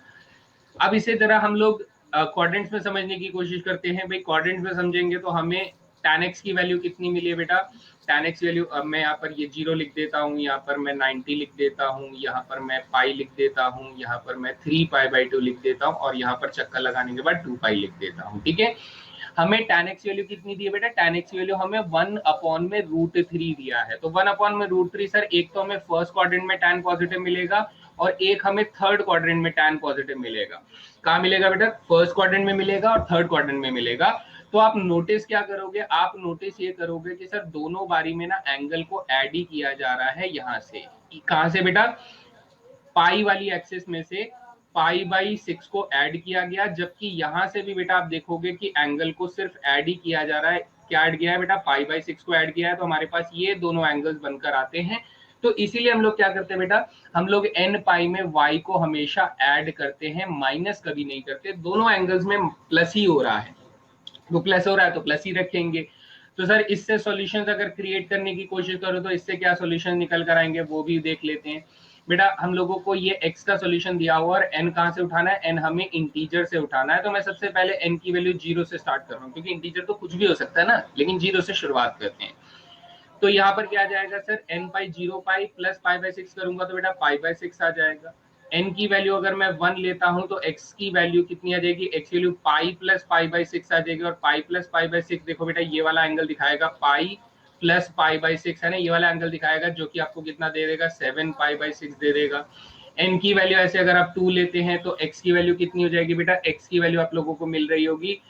अब इसी तरह हम लोग क्वाड्रेंट्स में समझने की कोशिश करते हैं। भाई क्वाड्रेंट्स में समझेंगे तो हमें tan x की वैल्यू कितनी मिली है बेटा, tan x वैल्यू, अब मैं यहाँ पर ये 0 लिख देता हूँ, यहाँ पर मैं 90 लिख देता हूँ, यहाँ पर मैं पाई लिख देता हूँ, यहाँ पर मैं 3π/2 लिख देता हूँ और यहाँ पर चक्कर लगाने के बाद 2π लिख देता हूँ। ठीक है, हमें tan x वैल्यू कितनी दी है बेटा, tan x वैल्यू हमें 1/√3 दिया है। तो 1/√3 सर, एक तो हमें फर्स्ट क्वाड्रेंट में tan पॉजिटिव मिलेगा और एक हमें थर्ड क्वाड्रेंट में tan पॉजिटिव मिलेगा। कहाँ मिलेगा बेटा, फर्स्ट क्वाड्रेंट में मिलेगा और थर्ड क्वाड्रेंट में मिलेगा। तो आप नोटिस क्या करोगे, आप नोटिस ये करोगे कि सर दोनों बारी में ना एंगल को ऐड ही किया जा रहा है। यहाँ से, कहाँ से बेटा, पाई वाली एक्सिस में से π/6 को ऐड किया गया, जबकि यहां से भी बेटा आप देखोगे कि एंगल को सिर्फ ऐड ही किया जा रहा है। क्या ऐड किया है बेटा, π/6 को ऐड किया है। तो हमारे पास ये दोनों एंगल्स बनकर आते हैं। तो इसीलिए हम लोग क्या करते हैं बेटा, हम लोग n पाई में y को हमेशा ऐड करते हैं, माइनस कभी नहीं करते। दोनों एंगल्स में प्लस ही हो रहा है, तो प्लस हो रहा है तो प्लस ही रखेंगे। तो सर इससे सॉल्यूशंस अगर क्रिएट करने की कोशिश करो तो इससे क्या सॉल्यूशन निकल कर आएंगे वो भी देख लेते हैं। बेटा हम लोगों को ये x का सॉल्यूशन दिया हुआ और n कहाँ से उठाना है, n हमें इंटीजर से उठाना है। तो मैं सबसे पहले n की वैल्यू 0 से स्टार्ट कर रहा हूँ, क्योंकि इंटीजर तो कुछ भी हो सकता है ना, लेकिन 0 से शुरुआत करते हैं। तो यहाँ पर क्या आ जाएगा सर, n पाई 0 पाई प्लस π/6 करूंगा तो बेटा π/6 आ जाएगा। n की वैल्यू अगर मैं 1 लेता हूं तो x की वैल्यू कितनी आ जाएगी, x की वैल्यू पाई प्लस π/6 आ जाएगी। और पाई प्लस π/6 देखो बेटा ये वाला एंगल दिखाएगा पाई प्लस π/6 है ना, ये वाला एंगल दिखाएगा जो कि आपको कितना दे देगा, 7π/6 दे देगा। n की वैल्यू ऐसे अगर आप 2 लेते हैं तो x की वैल्यू कितनी हो जाएगी बेटा, x की वैल्यू आप लोगों को मिल रही होगी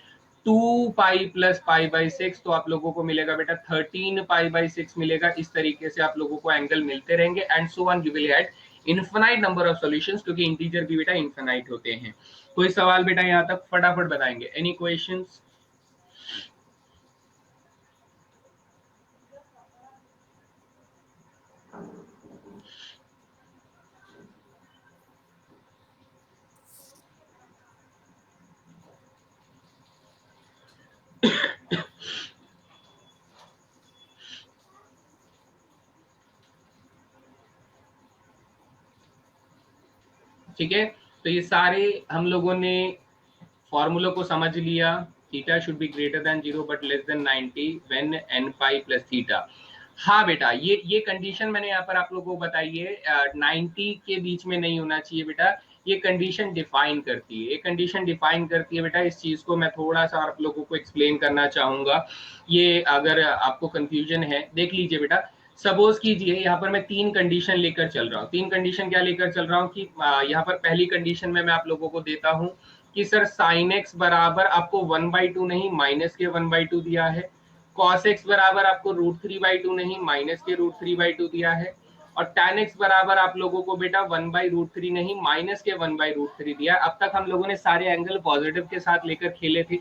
2π प्लस π/6, तो आप लोगों को मिलेगा बेटा 13π/6 मिलेगा। इस तरीके से आप लोगों को एंगल मिलते रहेंगे and so on, you will have infinite number of solutions, क्योंकि इंटीजर भी बेटा इनफिनाइट होते हैं। कोई सवाल बेटा यहाँ तक फटाफट बताएंगे, एनी क्वेश्चंस? ठीक है, तो ये सारे हम लोगों ने फॉर्मूला को समझ लिया। Theta should be greater than 0 but less than 90 when n pi plus theta. हाँ बेटा, ये कंडीशन मैंने यहाँ पर आप लोगों को बताई है, 90 के बीच में नहीं होना चाहिए बेटा। ये कंडीशन डिफाइन करती है, ये कंडीशन डिफाइन करती है बेटा। इस चीज को मैं थोड़ा सा आप लोगों को एक्सप्लेन करना चाहूंगा। ये अगर आपको कंफ्यूजन है, देख लीजिए बेटा। सपोज कीजिए यहाँ पर मैं 3 कंडीशन लेकर चल रहा हूँ। 3 कंडीशन क्या लेकर चल रहा हूँ कि यहाँ पर पहली कंडीशन में मैं आप लोगों को देता हूँ कि सर साइन एक्स बराबर आपको 1/2 नहीं माइनस के 1/2 दिया है, कॉस एक्स बराबर आपको √3/2 नहीं माइनस के √3/2 दिया है, और tan x बराबर आप लोगों को बेटा 1/√3 नहीं माइनस के 1/√3 दिया। अब तक हम लोगों ने सारे एंगल पॉजिटिव के साथ लेकर खेले थे।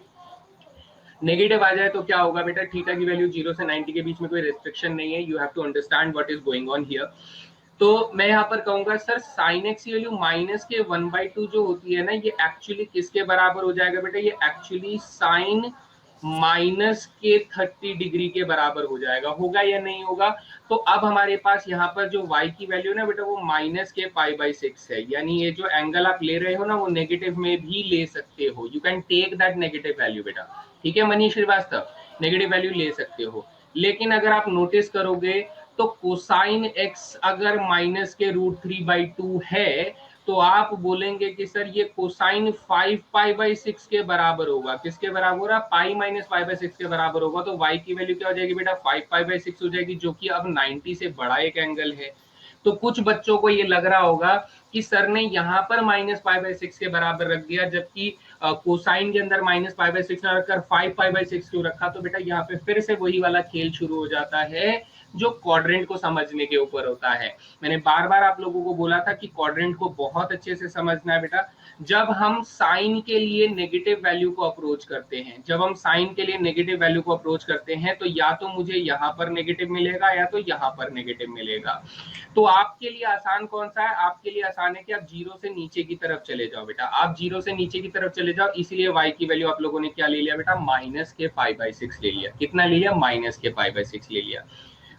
नेगेटिव आ जाए तो क्या होगा बेटा, थीटा की वैल्यू 0 से 90 के बीच में कोई रिस्ट्रिक्शन नहीं है, you have to understand what is going on here. तो मैं यहाँ पर कहूंगा सर साइन एक्स की वैल्यू माइनस के 1/2 जो होती है ना, ये एक्चुअली किसके बराबर हो जाएगा बेटा, ये एक्चुअली साइन माइनस के 30 डिग्री के बराबर हो जाएगा। होगा या नहीं होगा? तो अब हमारे पास यहाँ पर जो y की वैल्यू है ना बेटा, वो माइनस के π/6 है। यानी ये जो एंगल आप ले रहे हो ना, वो नेगेटिव में भी ले सकते हो, you can take that negative value बेटा। ठीक है मनीष श्रीवास्तव, नेगेटिव वैल्यू ले सकते हो। लेकिन अगर आप नोटिस करोगे तो कोसाइन एक्स अगर माइनस के √3/2 है तो आप बोलेंगे कि सर ये कोसाइन 5π/6 के बराबर होगा। किसके बराबर होगा? पाई माइनस π/6 के बराबर होगा। तो y की वैल्यू क्या हो जाएगी बेटा? 5π/6 हो जाएगी, जो कि अब 90 से बड़ा एक एंगल है। तो कुछ बच्चों को ये लग रहा होगा कि सर ने यहाँ पर -π/6 के बराबर रख दिया, जबकि कोसाइन के अंदर -π/6 न रखकर 5π/6 क्यों रखा? तो बेटा यहाँ पे फिर से वही वाला खेल शुरू हो जाता है जो क्वाड्रेंट को समझने के ऊपर होता है। मैंने बार बार आप लोगों को बोला था कि क्वाड्रेंट को बहुत अच्छे से समझना है बेटा। जब हम साइन के लिए नेगेटिव वैल्यू को अप्रोच करते हैं, जब हम साइन के लिए नेगेटिव वैल्यू को अप्रोच करते हैं, तो या तो मुझे यहाँ पर नेगेटिव मिलेगा या तो यहाँ पर नेगेटिव मिलेगा। तो आपके लिए आसान कौन सा है? आपके लिए आसान है कि आप 0 से नीचे की तरफ चले जाओ बेटा। आप 0 से नीचे की तरफ चले जाओ, इसीलिए y की वैल्यू आप लोगों ने क्या ले लिया बेटा? -π/6 ले लिया। कितना ले लिया? -π/6 ले लिया।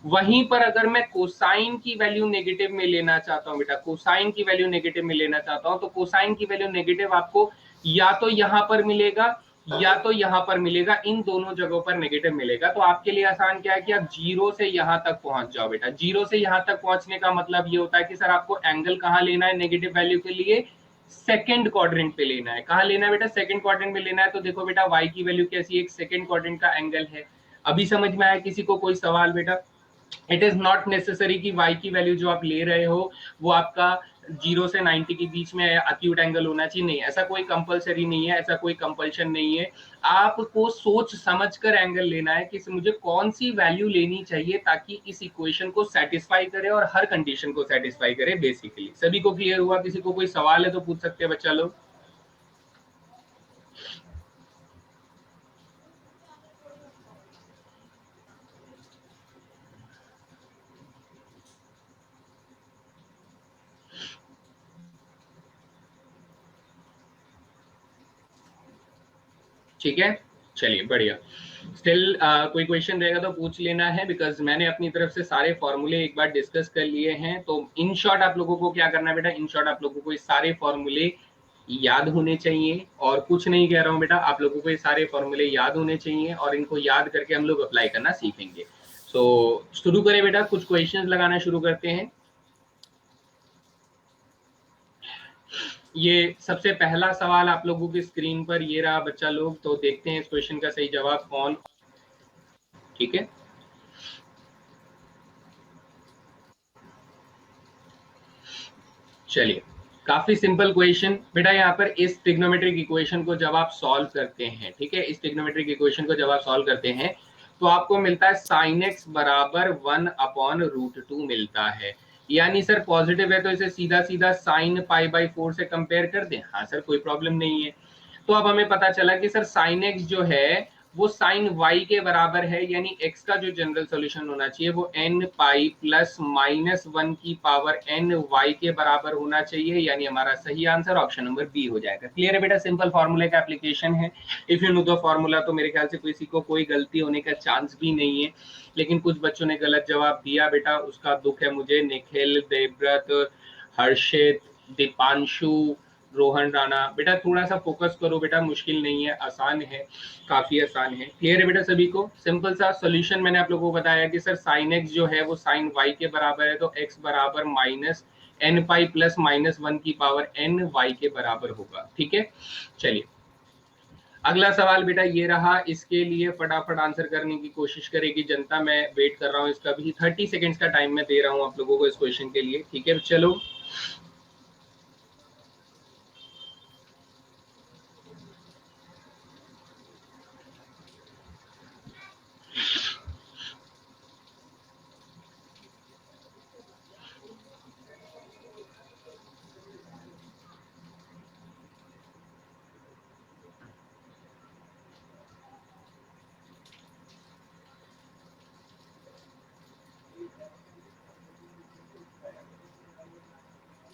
वहीं पर अगर मैं कोसाइन की वैल्यू नेगेटिव में लेना चाहता हूं बेटा, कोसाइन की वैल्यू नेगेटिव में लेना चाहता हूं, तो कोसाइन की वैल्यू नेगेटिव आपको या तो यहां पर मिलेगा या तो यहां पर मिलेगा। इन दोनों जगहों पर नेगेटिव मिलेगा। तो आपके लिए आसान क्या है कि आप 0 से यहां तक पहुंच जाओ बेटा। 0 से यहां तक पहुंचने का मतलब ये होता है कि सर आपको एंगल कहां लेना है नेगेटिव वैल्यू के लिए? सेकंड क्वाड्रेंट पे लेना है। कहां लेना है बेटा? सेकंड क्वाड्रेंट में लेना है। तो देखो बेटा, y की वैल्यू कैसी है? एक सेकंड क्वाड्रेंट का एंगल है। अभी समझ में आया किसी को? कोई सवाल बेटा? इट इज नॉट नेसेसरी कि y की वैल्यू जो आप ले रहे हो वो आपका 0 से 90 के बीच में अक्यूट एंगल होना चाहिए। नहीं, ऐसा कोई कंपलसरी नहीं है, ऐसा कोई कंपल्शन नहीं है। आपको सोच समझ कर एंगल लेना है कि मुझे कौन सी वैल्यू लेनी चाहिए ताकि इस इक्वेशन को सेटिस्फाई करे और हर कंडीशन को सेटिस्फाई करे। बेसिकली सभी को क्लियर हुआ? किसी को कोई सवाल है तो पूछ सकते हैं बच्चा लोग। ठीक है, चलिए बढ़िया। स्टिल कोई क्वेश्चन रहेगा तो पूछ लेना है, बिकॉज मैंने अपनी तरफ से सारे फॉर्मूले एक बार डिस्कस कर लिए हैं। तो इन शॉर्ट आप लोगों को क्या करना है बेटा? इन शॉर्ट आप लोगों को ये सारे फॉर्मूले याद होने चाहिए, और कुछ नहीं कह रहा हूं बेटा, आप लोगों को ये सारे फॉर्मूले याद होने चाहिए और इनको याद करके हम लोग अप्लाई करना सीखेंगे। सो शुरू करें बेटा, कुछ क्वेश्चंस लगाना शुरू करते हैं। ये सबसे पहला सवाल आप लोगों की स्क्रीन पर ये रहा बच्चा लोग। तो देखते हैं इस क्वेश्चन का सही जवाब कौन। ठीक है, चलिए, काफी सिंपल क्वेश्चन बेटा। यहाँ पर इस ट्रिग्नोमेट्रिक इक्वेशन को जब आप सॉल्व करते हैं, ठीक है, इस ट्रिग्नोमेट्रिक इक्वेशन को जब आप सॉल्व करते हैं तो आपको मिलता है साइन एक्स बराबर 1/√2 मिलता है। यानी सर पॉजिटिव है तो इसे सीधा सीधा साइन π/4 से कंपेयर कर दें। हाँ सर, कोई प्रॉब्लम नहीं है। तो अब हमें पता चला कि सर साइन एक्स जो है वो साइन y के बराबर है, यानी x का जो जनरल सॉल्यूशन होना चाहिए वो n π प्लस -1 की पावर n y के बराबर होना चाहिए। यानी हमारा सही आंसर ऑप्शन नंबर बी हो जाएगा। क्लियर है बेटा? सिंपल फॉर्मूले का एप्लीकेशन है। If you know the formula तो मेरे ख्याल से किसी को कोई गलती होने का चांस भी नहीं है। लेकिन कुछ बच्चों ने गलत जवाब दिया बेटा, उसका दुख है मुझे। निखिल, देवव्रत, हर्षित, दीपांशु, रोहन राणा, बेटा थोड़ा सा फोकस करो बेटा, मुश्किल नहीं है, आसान है, काफी आसान है। क्लियर है बेटा सभी को? सिंपल सा सॉल्यूशन मैंने आप लोगों को बताया कि सर साइन एक्स जो है वो साइन वाई के बराबर है, तो एक्स बराबर -n π प्लस -1 की पावर n y के बराबर होगा। ठीक है, चलिए अगला सवाल बेटा ये रहा। इसके लिए फटाफट आंसर करने की कोशिश करेगी जनता। मैं वेट कर रहा हूँ इसका भी। 30 सेकेंड्स का टाइम मैं दे रहा हूँ आप लोगों को इस क्वेश्चन के लिए। ठीक है, चलो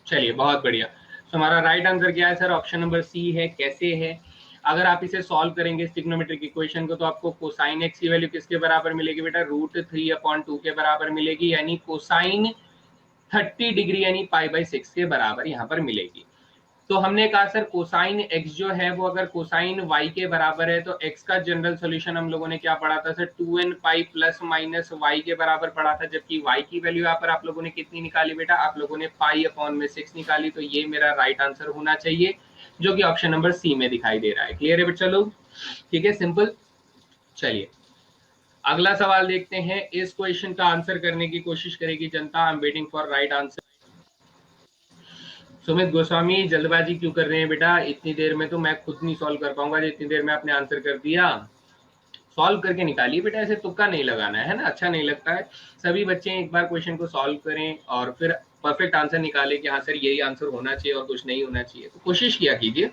चलिए बहुत बढ़िया। तो हमारा राइट आंसर क्या है सर? ऑप्शन नंबर सी है। कैसे है? अगर आप इसे सॉल्व करेंगे ट्रिग्नोमेट्रिक इक्वेशन को, तो आपको कोसाइन एक्स की वैल्यू किसके बराबर मिलेगी बेटा? √3/2 के बराबर मिलेगी। यानी कोसाइन 30 डिग्री यानी π/6 के बराबर यहाँ पर मिलेगी। तो हमने कहा सर कोसाइन x जो है वो अगर कोसाइन y के बराबर है तो x का जनरल सॉल्यूशन हम लोगों ने क्या पढ़ा था sir 2n pi plus minus y के बराबर पढ़ा था, जबकि y की वैल्यू यहाँ पर आप लोगों ने कितनी निकाली बेटा, आप लोगों ने पाई अपॉन में 6 निकाली। तो ये मेरा राइट आंसर होना चाहिए जो कि ऑप्शन नंबर सी में दिखाई दे रहा है। क्लियर है बच्चा लोग? ठीक है, सिंपल। चलिए अगला सवाल देखते हैं। इस क्वेश्चन का आंसर करने की कोशिश करेगी जनता। आई am waiting for right answer. Sumit Goswami जल्दबाजी क्यों कर रहे हैं बेटा, इतनी देर में तो मैं खुद नहीं सॉल्व कर पाऊंगा जितनी देर में आपने आंसर कर दिया। सॉल्व करके निकालिए बेटा, ऐसे तुक्का नहीं लगाना है ना, अच्छा नहीं लगता है। सभी बच्चे एक बार क्वेश्चन को सॉल्व करें और फिर परफेक्ट आंसर निकालें कि हाँ सर यही आंसर होना चाहिए और कुछ नहीं होना चाहिए। तो कोशिश किया कीजिए।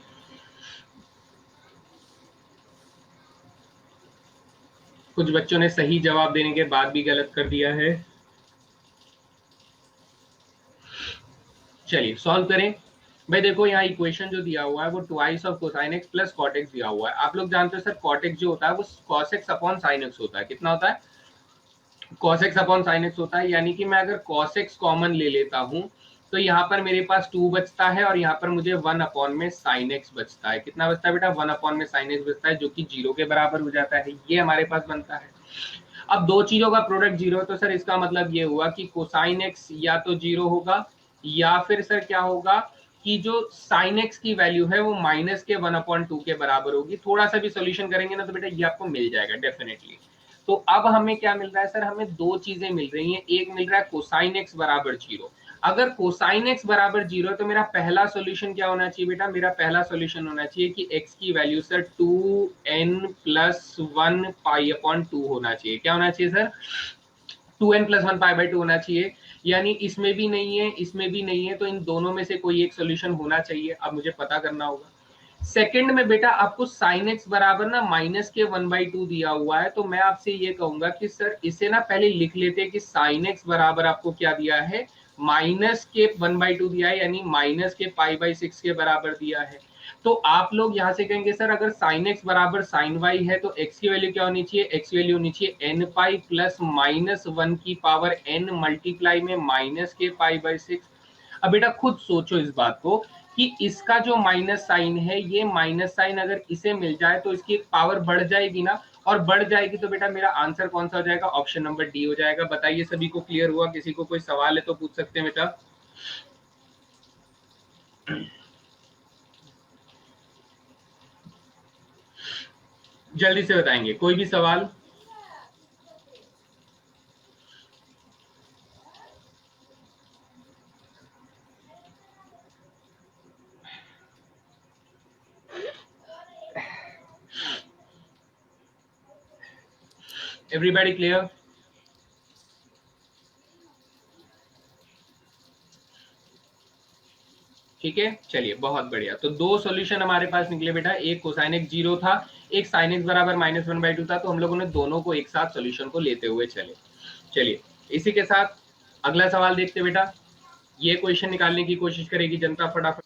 कुछ बच्चों ने सही जवाब देने के बाद भी गलत कर दिया है। चलिए सॉल्व करें। भाई देखो यहाँ इक्वेशन जो दिया हुआ है वो twice of cosine x plus cot x दिया हुआ है। आप लोग जानते हो सर कॉट एक्स जो होता है वो cos x upon sine x होता है। कितना होता है? Cos x upon sine x होता है। यानी कि मैं अगर कॉस एक्स कॉमन ले लेता हूं तो यहाँ पर मेरे पास 2 बचता है और यहाँ पर मुझे 1 अपॉन में साइन एक्स बचता है। कितना बचता है बेटा? 1 अपॉन में साइन एक्स बचता है, जो कि 0 के बराबर हो जाता है। ये हमारे पास बनता है। अब दो चीजों का प्रोडक्ट 0 है तो सर इसका मतलब ये हुआ कि कोसाइन एक्स या तो 0 होगा या फिर सर क्या होगा कि जो साइन एक्स की वैल्यू है वो माइनस के 1/2 के बराबर होगी। थोड़ा सा भी सोल्यूशन करेंगे ना तो बेटा ये आपको मिल जाएगा डेफिनेटली। तो अब हमें क्या मिल रहा है सर? हमें दो चीजें मिल रही हैं। एक मिल रहा है कोसाइन एक्स बराबर 0। अगर कोसाइन एक्स बराबर 0 है तो मेरा पहला सॉल्यूशन क्या होना चाहिए बेटा? मेरा पहला सॉल्यूशन होना चाहिए कि x की value sir 2n plus 1 pi upon 2 होना चाहिए। क्या होना चाहिए sir? 2n plus 1 pi by 2 होना चाहिए। यानी इसमें भी नहीं है, इसमें भी नहीं है, तो इन दोनों में से कोई एक सॉल्यूशन होना चाहिए। अब मुझे पता करना होगा। सेकंड में बेटा आपको साइन एक्स बराबर ना माइनस के 1/2 दिया हुआ है, तो मैं आपसे ये कहूंगा कि सर इसे ना पहले लिख लेते हैं कि साइन एक्स बराबर आपको क्या दिया है? माइनस के 1/2 दिया है, यानी माइनस के पाई/6 के बराबर दिया है। तो आप लोग यहां से कहेंगे सर अगर साइन एक्स बराबर साइन वाई है तो एक्स की वैल्यू क्या होनी चाहिए? एक्स की वैल्यू होनी चाहिए एन पाई प्लस माइनस 1 की पावर एन मल्टीप्लाई में माइनस के पाई/6। अब बेटा खुद सोचो इस बात को कि इसका जो माइनस साइन है, ये माइनस साइन अगर इसे मिल जाए तो इसकी पावर बढ़ जाएगी ना, और बढ़ जाएगी तो बेटा मेरा आंसर कौन सा हो जाएगा? ऑप्शन नंबर डी हो जाएगा। बताइए सभी को क्लियर हुआ? किसी को कोई सवाल है तो पूछ सकते हैं बेटा। जल्दी से बताएंगे, कोई भी सवाल? Everybody clear? ठीक है, चलिए बहुत बढ़िया। तो दो सॉल्यूशन हमारे पास निकले बेटा, एक कोसाइन एक्स 0 था, एक साइन एक्स बराबर -1/2 था। तो हम लोगों ने दोनों को एक साथ सॉल्यूशन को लेते हुए चले। चलिए इसी के साथ अगला सवाल देखते बेटा। ये क्वेश्चन निकालने की कोशिश करेगी जनता फटाफट।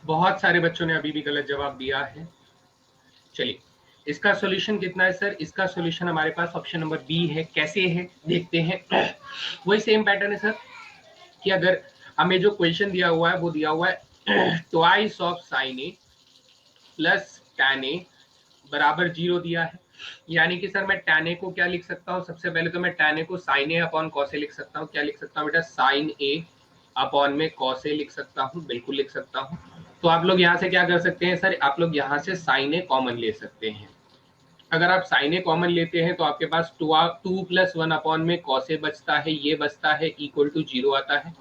बहुत सारे बच्चों ने अभी भी गलत जवाब दिया है। चलिए इसका सॉल्यूशन कितना है सर? इसका सॉल्यूशन हमारे पास ऑप्शन नंबर बी है। कैसे है देखते हैं। वही सेम पैटर्न है सर कि अगर हमें जो क्वेश्चन दिया हुआ है वो दिया हुआ है twice of sine A plus tan A बराबर 0 दिया है। यानी कि सर मैं टैन ए को क्या लिख सकता हूँ? सबसे पहले तो मैं टैन ए को sign A upon cos A लिख सकता हूँ। क्या लिख सकता हूँ बेटा? साइन ए अपॉन में कॉस ए लिख सकता हूँ, बिल्कुल लिख सकता हूँ। तो आप लोग यहाँ से क्या कर सकते हैं सर? आप लोग यहाँ से साइन ए कॉमन ले सकते हैं। अगर आप साइन ए कॉमन लेते हैं तो आपके पास 2 प्लस 1 अपॉन में कॉस ए बचता है, ये बचता है इक्वल टू 0 आता है।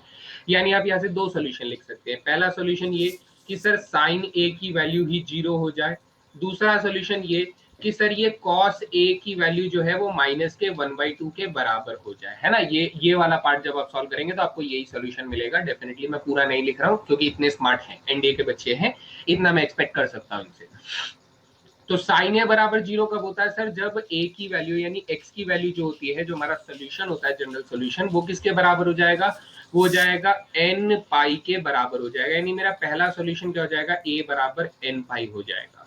यानी आप यहाँ से दो सोल्यूशन लिख सकते हैं। पहला सोल्यूशन ये कि सर साइन ए की वैल्यू ही 0 हो जाए। दूसरा सोल्यूशन ये कि सर ये कॉस ए की वैल्यू जो है वो माइनस के 1/2 के बराबर हो जाए, है ना। ये वाला पार्ट जब आप सॉल्व करेंगे तो आपको यही सोल्यूशन मिलेगा। डेफिनेटली मैं पूरा नहीं लिख रहा हूँ क्योंकि इतने स्मार्ट हैं, एनडीए के बच्चे हैं, इतना मैं एक्सपेक्ट कर सकता हूँ इनसे। तो साइन ए बराबर 0 कब होता है सर? जब ए की वैल्यू यानी एक्स की वैल्यू जो होती है, जो हमारा सोल्यूशन होता है जनरल सोल्यूशन, वो किसके बराबर हो जाएगा? वो हो जाएगा एन पाई के बराबर हो जाएगा। यानी मेरा पहला सोल्यूशन क्या हो जाएगा? ए बराबर एन पाई हो जाएगा।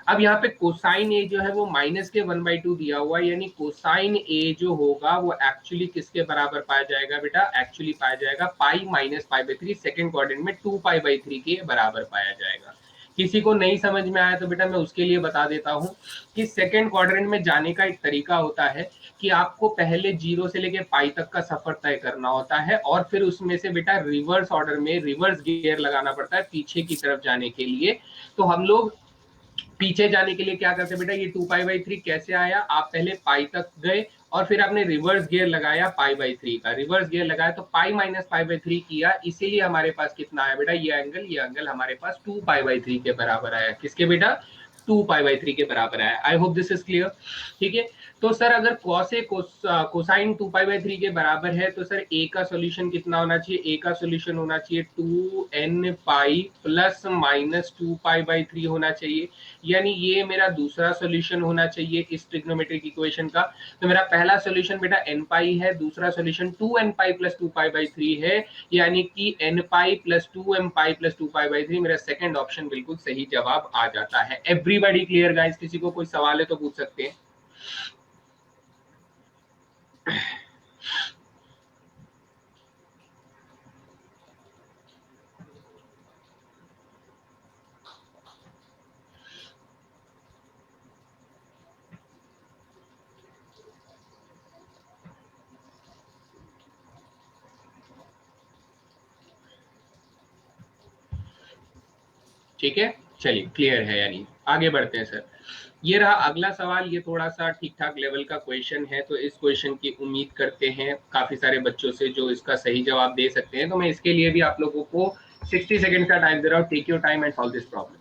अब यहाँ पे कोसाइन ए जो है वो माइनस के 1/2 दिया हुआ है, यानी कोसाइन ए जो होगा वो एक्चुअली किसके बराबर पाया जाएगा बेटा? एक्चुअली पाया जाएगा पाई minus pi by 3, second quadrant में 2 पाई बाई 3 के बराबर पाया जाएगा। किसी को नहीं समझ में आया तो बेटा मैं उसके लिए बता देता हूं कि सेकेंड क्वाड्रेंट में जाने का एक तरीका होता है कि आपको पहले 0 से लेके पाई तक का सफर तय करना होता है, और फिर उसमें से बेटा रिवर्स ऑर्डर में रिवर्स गियर लगाना पड़ता है पीछे की तरफ जाने के लिए। तो हम लोग पीछे जाने के लिए क्या करते हैं बेटा? ये 2 पाई बाई 3 कैसे आया? आप पहले पाई तक गए और फिर आपने रिवर्स गियर लगाया पाई बाई 3 का, रिवर्स गियर लगाया तो पाई माइनस पाई बाई 3 किया, इसीलिए हमारे पास कितना आया बेटा? ये एंगल हमारे पास 2 पाई बाई 3 के बराबर आया। किसके बेटा? 2 पाई बाई 3 के बराबर आया। I hope this is clear. ठीक है, तो सर अगर cos A cosine 2 pi by 3 के बराबर है तो सर ए का सोल्यूशन कितना होना चाहिए? ए का सोल्यूशन होना चाहिए 2n pi plus minus 2 pi by 3 होना चाहिए। यानी ये मेरा दूसरा सोल्यूशन होना चाहिए इस ट्रिग्नोमेट्रिक इक्वेशन का। तो मेरा पहला सोल्यूशन बेटा एन पाई है, दूसरा solution 2n pi plus 2 pi by 3 है, यानी कि n pi plus 2m pi plus 2 pi by 3। मेरा सेकंड ऑप्शन बिल्कुल सही जवाब आ जाता है। Everybody clear guys? किसी को कोई सवाल है तो पूछ सकते हैं। ठीक है, चलिए क्लियर है, यानी आगे बढ़ते हैं सर। ये रहा अगला सवाल। ये थोड़ा सा ठीक ठाक लेवल का क्वेश्चन है, तो इस क्वेश्चन की उम्मीद करते हैं काफी सारे बच्चों से जो इसका सही जवाब दे सकते हैं। तो मैं इसके लिए भी आप लोगों को 60 सेकंड का टाइम दे रहा हूँ। Take your time and solve this problem.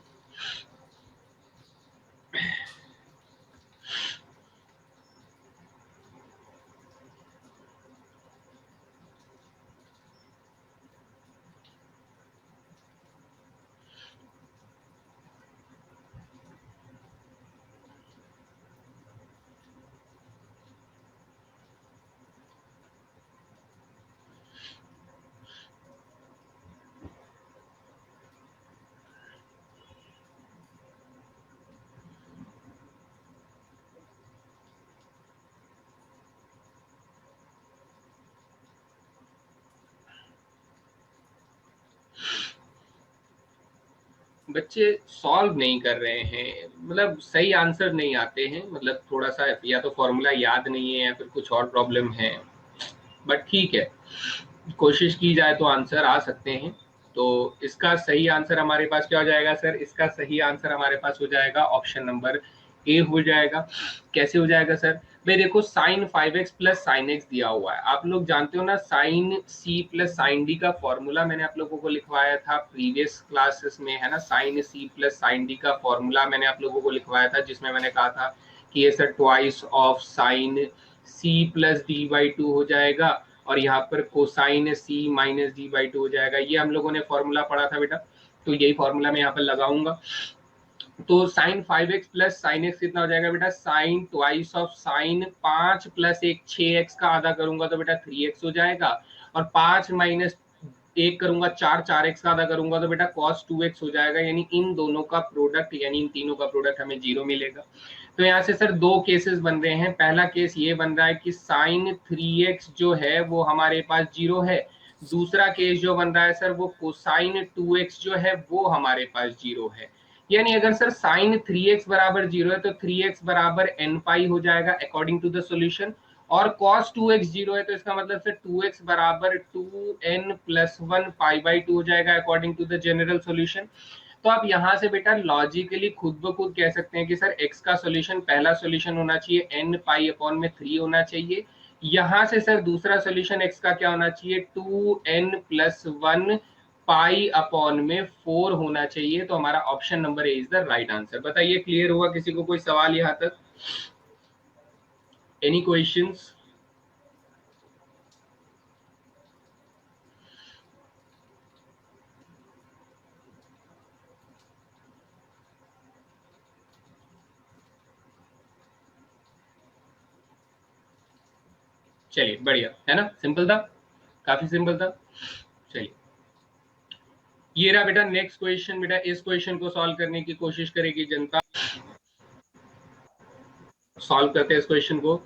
बच्चे सॉल्व नहीं कर रहे हैं, मतलब सही आंसर नहीं आते हैं, मतलब थोड़ा सा या तो फॉर्मूला याद नहीं है या फिर कुछ और प्रॉब्लम है। बट ठीक है, कोशिश की जाए तो आंसर आ सकते हैं। तो इसका सही आंसर हमारे पास क्या हो जाएगा सर? इसका सही आंसर हमारे पास हो जाएगा ऑप्शन नंबर ए हो जाएगा। कैसे हो जाएगा सर? भाई देखो, sign 5x plus sine x दिया हुआ है, आप लोग जानते हो ना, sine C plus sine D का फॉर्मूला मैंने आप लोगों को लिखवाया था प्रीवियस क्लासेस में, है ना। Sine C plus sine D का फॉर्मूला मैंने आप लोगों को लिखवाया था, जिसमें मैंने कहा था कि ये sir twice of sine C plus D by 2 हो जाएगा, और यहाँ पर cosine C minus D by 2 हो जाएगा। ये हम लोगों ने फॉर्मूला पढ़ा था बेटा, तो यही फॉर्मूला मैं यहाँ पर लगाऊंगा। तो sign 5x plus sine x कितना हो जाएगा बेटा? Sine twice of sine 5 plus एक 6x का आधा करूंगा तो बेटा 3x हो जाएगा, और 5 माइनस एक करूंगा 4, 4x का आधा करूंगा तो बेटा cos 2x हो जाएगा। यानी इन दोनों का प्रोडक्ट, यानी इन तीनों का प्रोडक्ट हमें 0 मिलेगा। तो यहाँ से सर दो केसेस बन रहे हैं। पहला केस ये बन रहा है कि साइन 3x जो है वो हमारे पास 0 है। दूसरा केस जो बन रहा है सर वो कोसाइन 2x जो है वो हमारे पास 0 है। यानी अगर सर साइन 3x बराबर 0 है तो 3x बराबर n पाई हो जाएगा अकॉर्डिंग टू द सॉल्यूशन, और cos 2x 0 है तो इसका मतलब सर 2x बराबर 2n प्लस 1 पाई बाई 2 हो जाएगा according to the general solution. तो आप यहाँ से बेटा लॉजिकली खुद ब खुद कह सकते हैं कि सर x का सॉल्यूशन, पहला सॉल्यूशन होना चाहिए n पाई अपॉन में 3 होना चाहिए। यहाँ से सर दूसरा सॉल्यूशन x का क्या होना चाहिए? 2n प्लस 1 पाई अपॉन में 4 होना चाहिए। तो हमारा option number A is the right answer. बताइए, क्लियर हुआ? किसी को कोई सवाल यहाँ तक? Any questions? चलिए बढ़िया है ना, सिंपल था, काफी सिंपल था। चलिए ये रहा बेटा नेक्स्ट क्वेश्चन। बेटा इस क्वेश्चन को सॉल्व करने की कोशिश करेगी जनता। सॉल्व करते हैं इस क्वेश्चन को।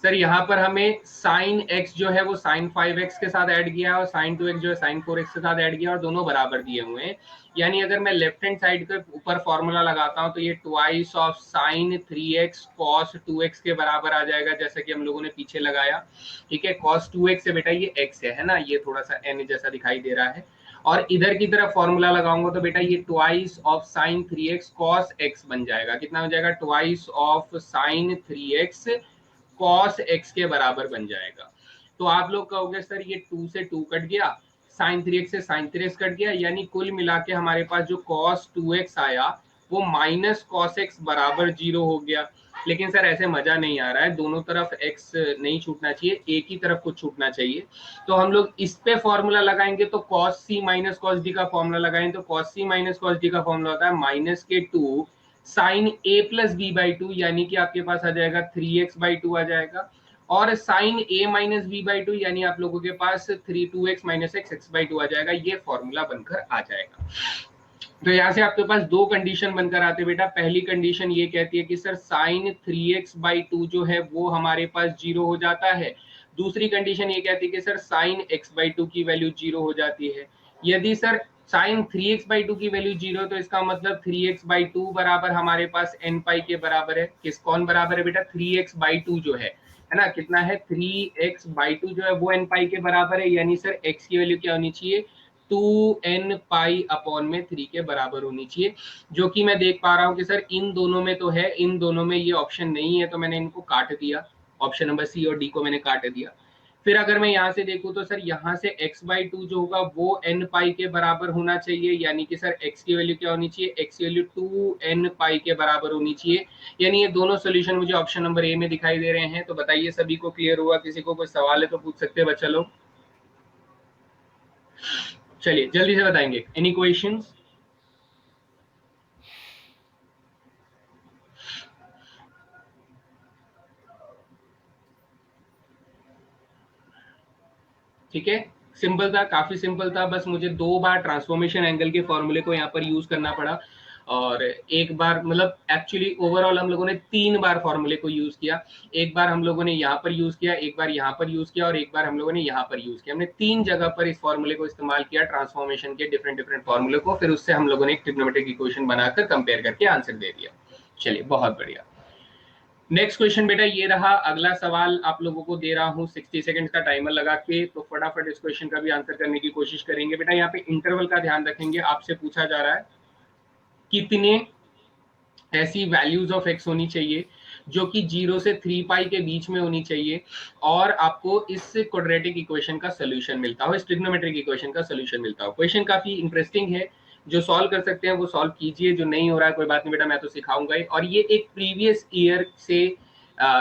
सर यहाँ पर हमें साइन एक्स जो है वो साइन 5x के साथ ऐड किया और साइन 2x जो है साइन 4x के साथ ऐड किया और दोनों बराबर दिए हुए हैं। यानी अगर मैं लेफ्ट हैंड साइड के ऊपर फॉर्मूला लगाता हूं तो ये twice of sign 3x cos 2x के बराबर आ जाएगा, जैसा कि हम लोगों ने पीछे लगाया। ठीक है, कॉस 2x से बेटा ये x है ना, ये थोड़ा सा n जैसा दिखाई दे रहा है। और इधर की तरफ फॉर्मूला लगाऊंगा तो बेटा ये twice of sign 3x cos x बन जाएगा। कितना हो जाएगा? Twice of sign 3x cos x के बराबर बन जाएगा। तो आप लोग कहोगे सर ये 2 से 2 कट गया, साइन 3x से साइन 3x कट गया, यानी कुल मिला के हमारे पास जो कॉस 2x आया वो माइनस कॉस x बराबर 0 हो गया। लेकिन सर ऐसे मजा नहीं आ रहा है, दोनों तरफ x नहीं छूटना चाहिए, एक ही तरफ कुछ छूटना चाहिए। तो हम लोग इस पे फॉर्मूला लगाएंगे तो cos c minus cos d का फॉर्मूला लगाएंगे तो cos c minus cos d का फॉर्मूला होता है माइनस के 2 sine a plus B by 2, यानी कि आपके पास आ जाएगा 3x/2 आ जाएगा। और sine a minus B by 2 यानी आप लोगों के पास 2x माइनस x/2 आ जाएगा। ये फॉर्मूला बनकर आ जाएगा। तो यहाँ से आपके पास दो कंडीशन बनकर आते बेटा। पहली कंडीशन ये कहती है कि सर साइन 3x/2 जो है वो हमारे पास 0 हो जाता है। दूसरी कंडीशन ये कहती है कि सर साइन x/2 की वैल्यू 0 हो जाती है। यदि सर साइन 3x/2 की वैल्यू 0 तो इसका मतलब 3x/2 बराबर हमारे पास n पाई के बराबर है। किस कौन बराबर है बेटा? 3x/2 जो है ना, कितना है? 3x/2 जो है वो n पाई के बराबर है। यानी सर x की वैल्यू क्या होनी चाहिए? 2n पाई अपॉन में 3 के बराबर होनी चाहिए। जो कि मैं देख पा रहा हूं कि सर इन दोनों में तो है, इन दोनों में ये ऑप्शन नहीं है, तो मैंने इनको काट दिया। ऑप्शन नंबर सी और डी को मैंने काट दिया। फिर अगर मैं यहाँ से देखूं तो सर यहाँ से x/2 जो होगा वो n पाई के बराबर होना चाहिए। यानी कि सर x की वैल्यू क्या होनी चाहिए? x की वैल्यू 2n पाई के बराबर होनी चाहिए। यानी ये दोनों सोल्यूशन मुझे ऑप्शन नंबर ए में दिखाई दे रहे हैं। तो बताइए सभी को क्लियर हुआ? किसी को कोई सवाल है तो पूछ सकते हैं बच्चा लोग। चलिए जल्दी से बताएंगे। Any questions? ठीक है, सिंपल था, काफी सिंपल था। बस मुझे 2 बार ट्रांसफॉर्मेशन एंगल के फॉर्मूले को यहाँ पर यूज करना पड़ा और एक बार, मतलब एक्चुअली ओवरऑल हम लोगों ने 3 बार फॉर्मूले को यूज किया। एक बार हम लोगों ने यहाँ पर यूज किया, एक बार यहाँ पर यूज किया और एक बार हम लोगों ने यहाँ पर यूज किया। हमने 3 जगह पर इस फॉर्मूले को इस्तेमाल किया, ट्रांसफॉर्मेशन के डिफरेंट डिफरेंट फॉर्मूले को। फिर उससे हम लोगों ने एक ट्रिग्नोमेट्रिक इक्वेशन बनाकर कंपेयर करके आंसर दे दिया। चलिए बहुत बढ़िया। नेक्स्ट क्वेश्चन बेटा ये रहा। अगला सवाल आप लोगों को दे रहा हूं 60 सेकंड्स का टाइमर लगा के, तो फटाफट इस क्वेश्चन का भी आंसर करने की कोशिश करेंगे। बेटा यहाँ पे इंटरवल का ध्यान रखेंगे। आपसे पूछा जा रहा है कितने ऐसी वैल्यूज ऑफ एक्स होनी चाहिए जो कि 0 से 3 पाई के बीच में होनी चाहिए और आपको इस क्वाड्रेटिक इक्वेशन का सोल्यूशन मिलता हो, इस ट्रिग्नोमेट्रिक इक्वेशन का सोल्यूशन मिलता हो। क्वेश्चन काफी इंटरेस्टिंग है, जो सॉल्व कर सकते हैं वो सॉल्व कीजिए, जो नहीं हो रहा है कोई बात नहीं बेटा, मैं तो सिखाऊंगा ही। और ये एक प्रीवियस ईयर से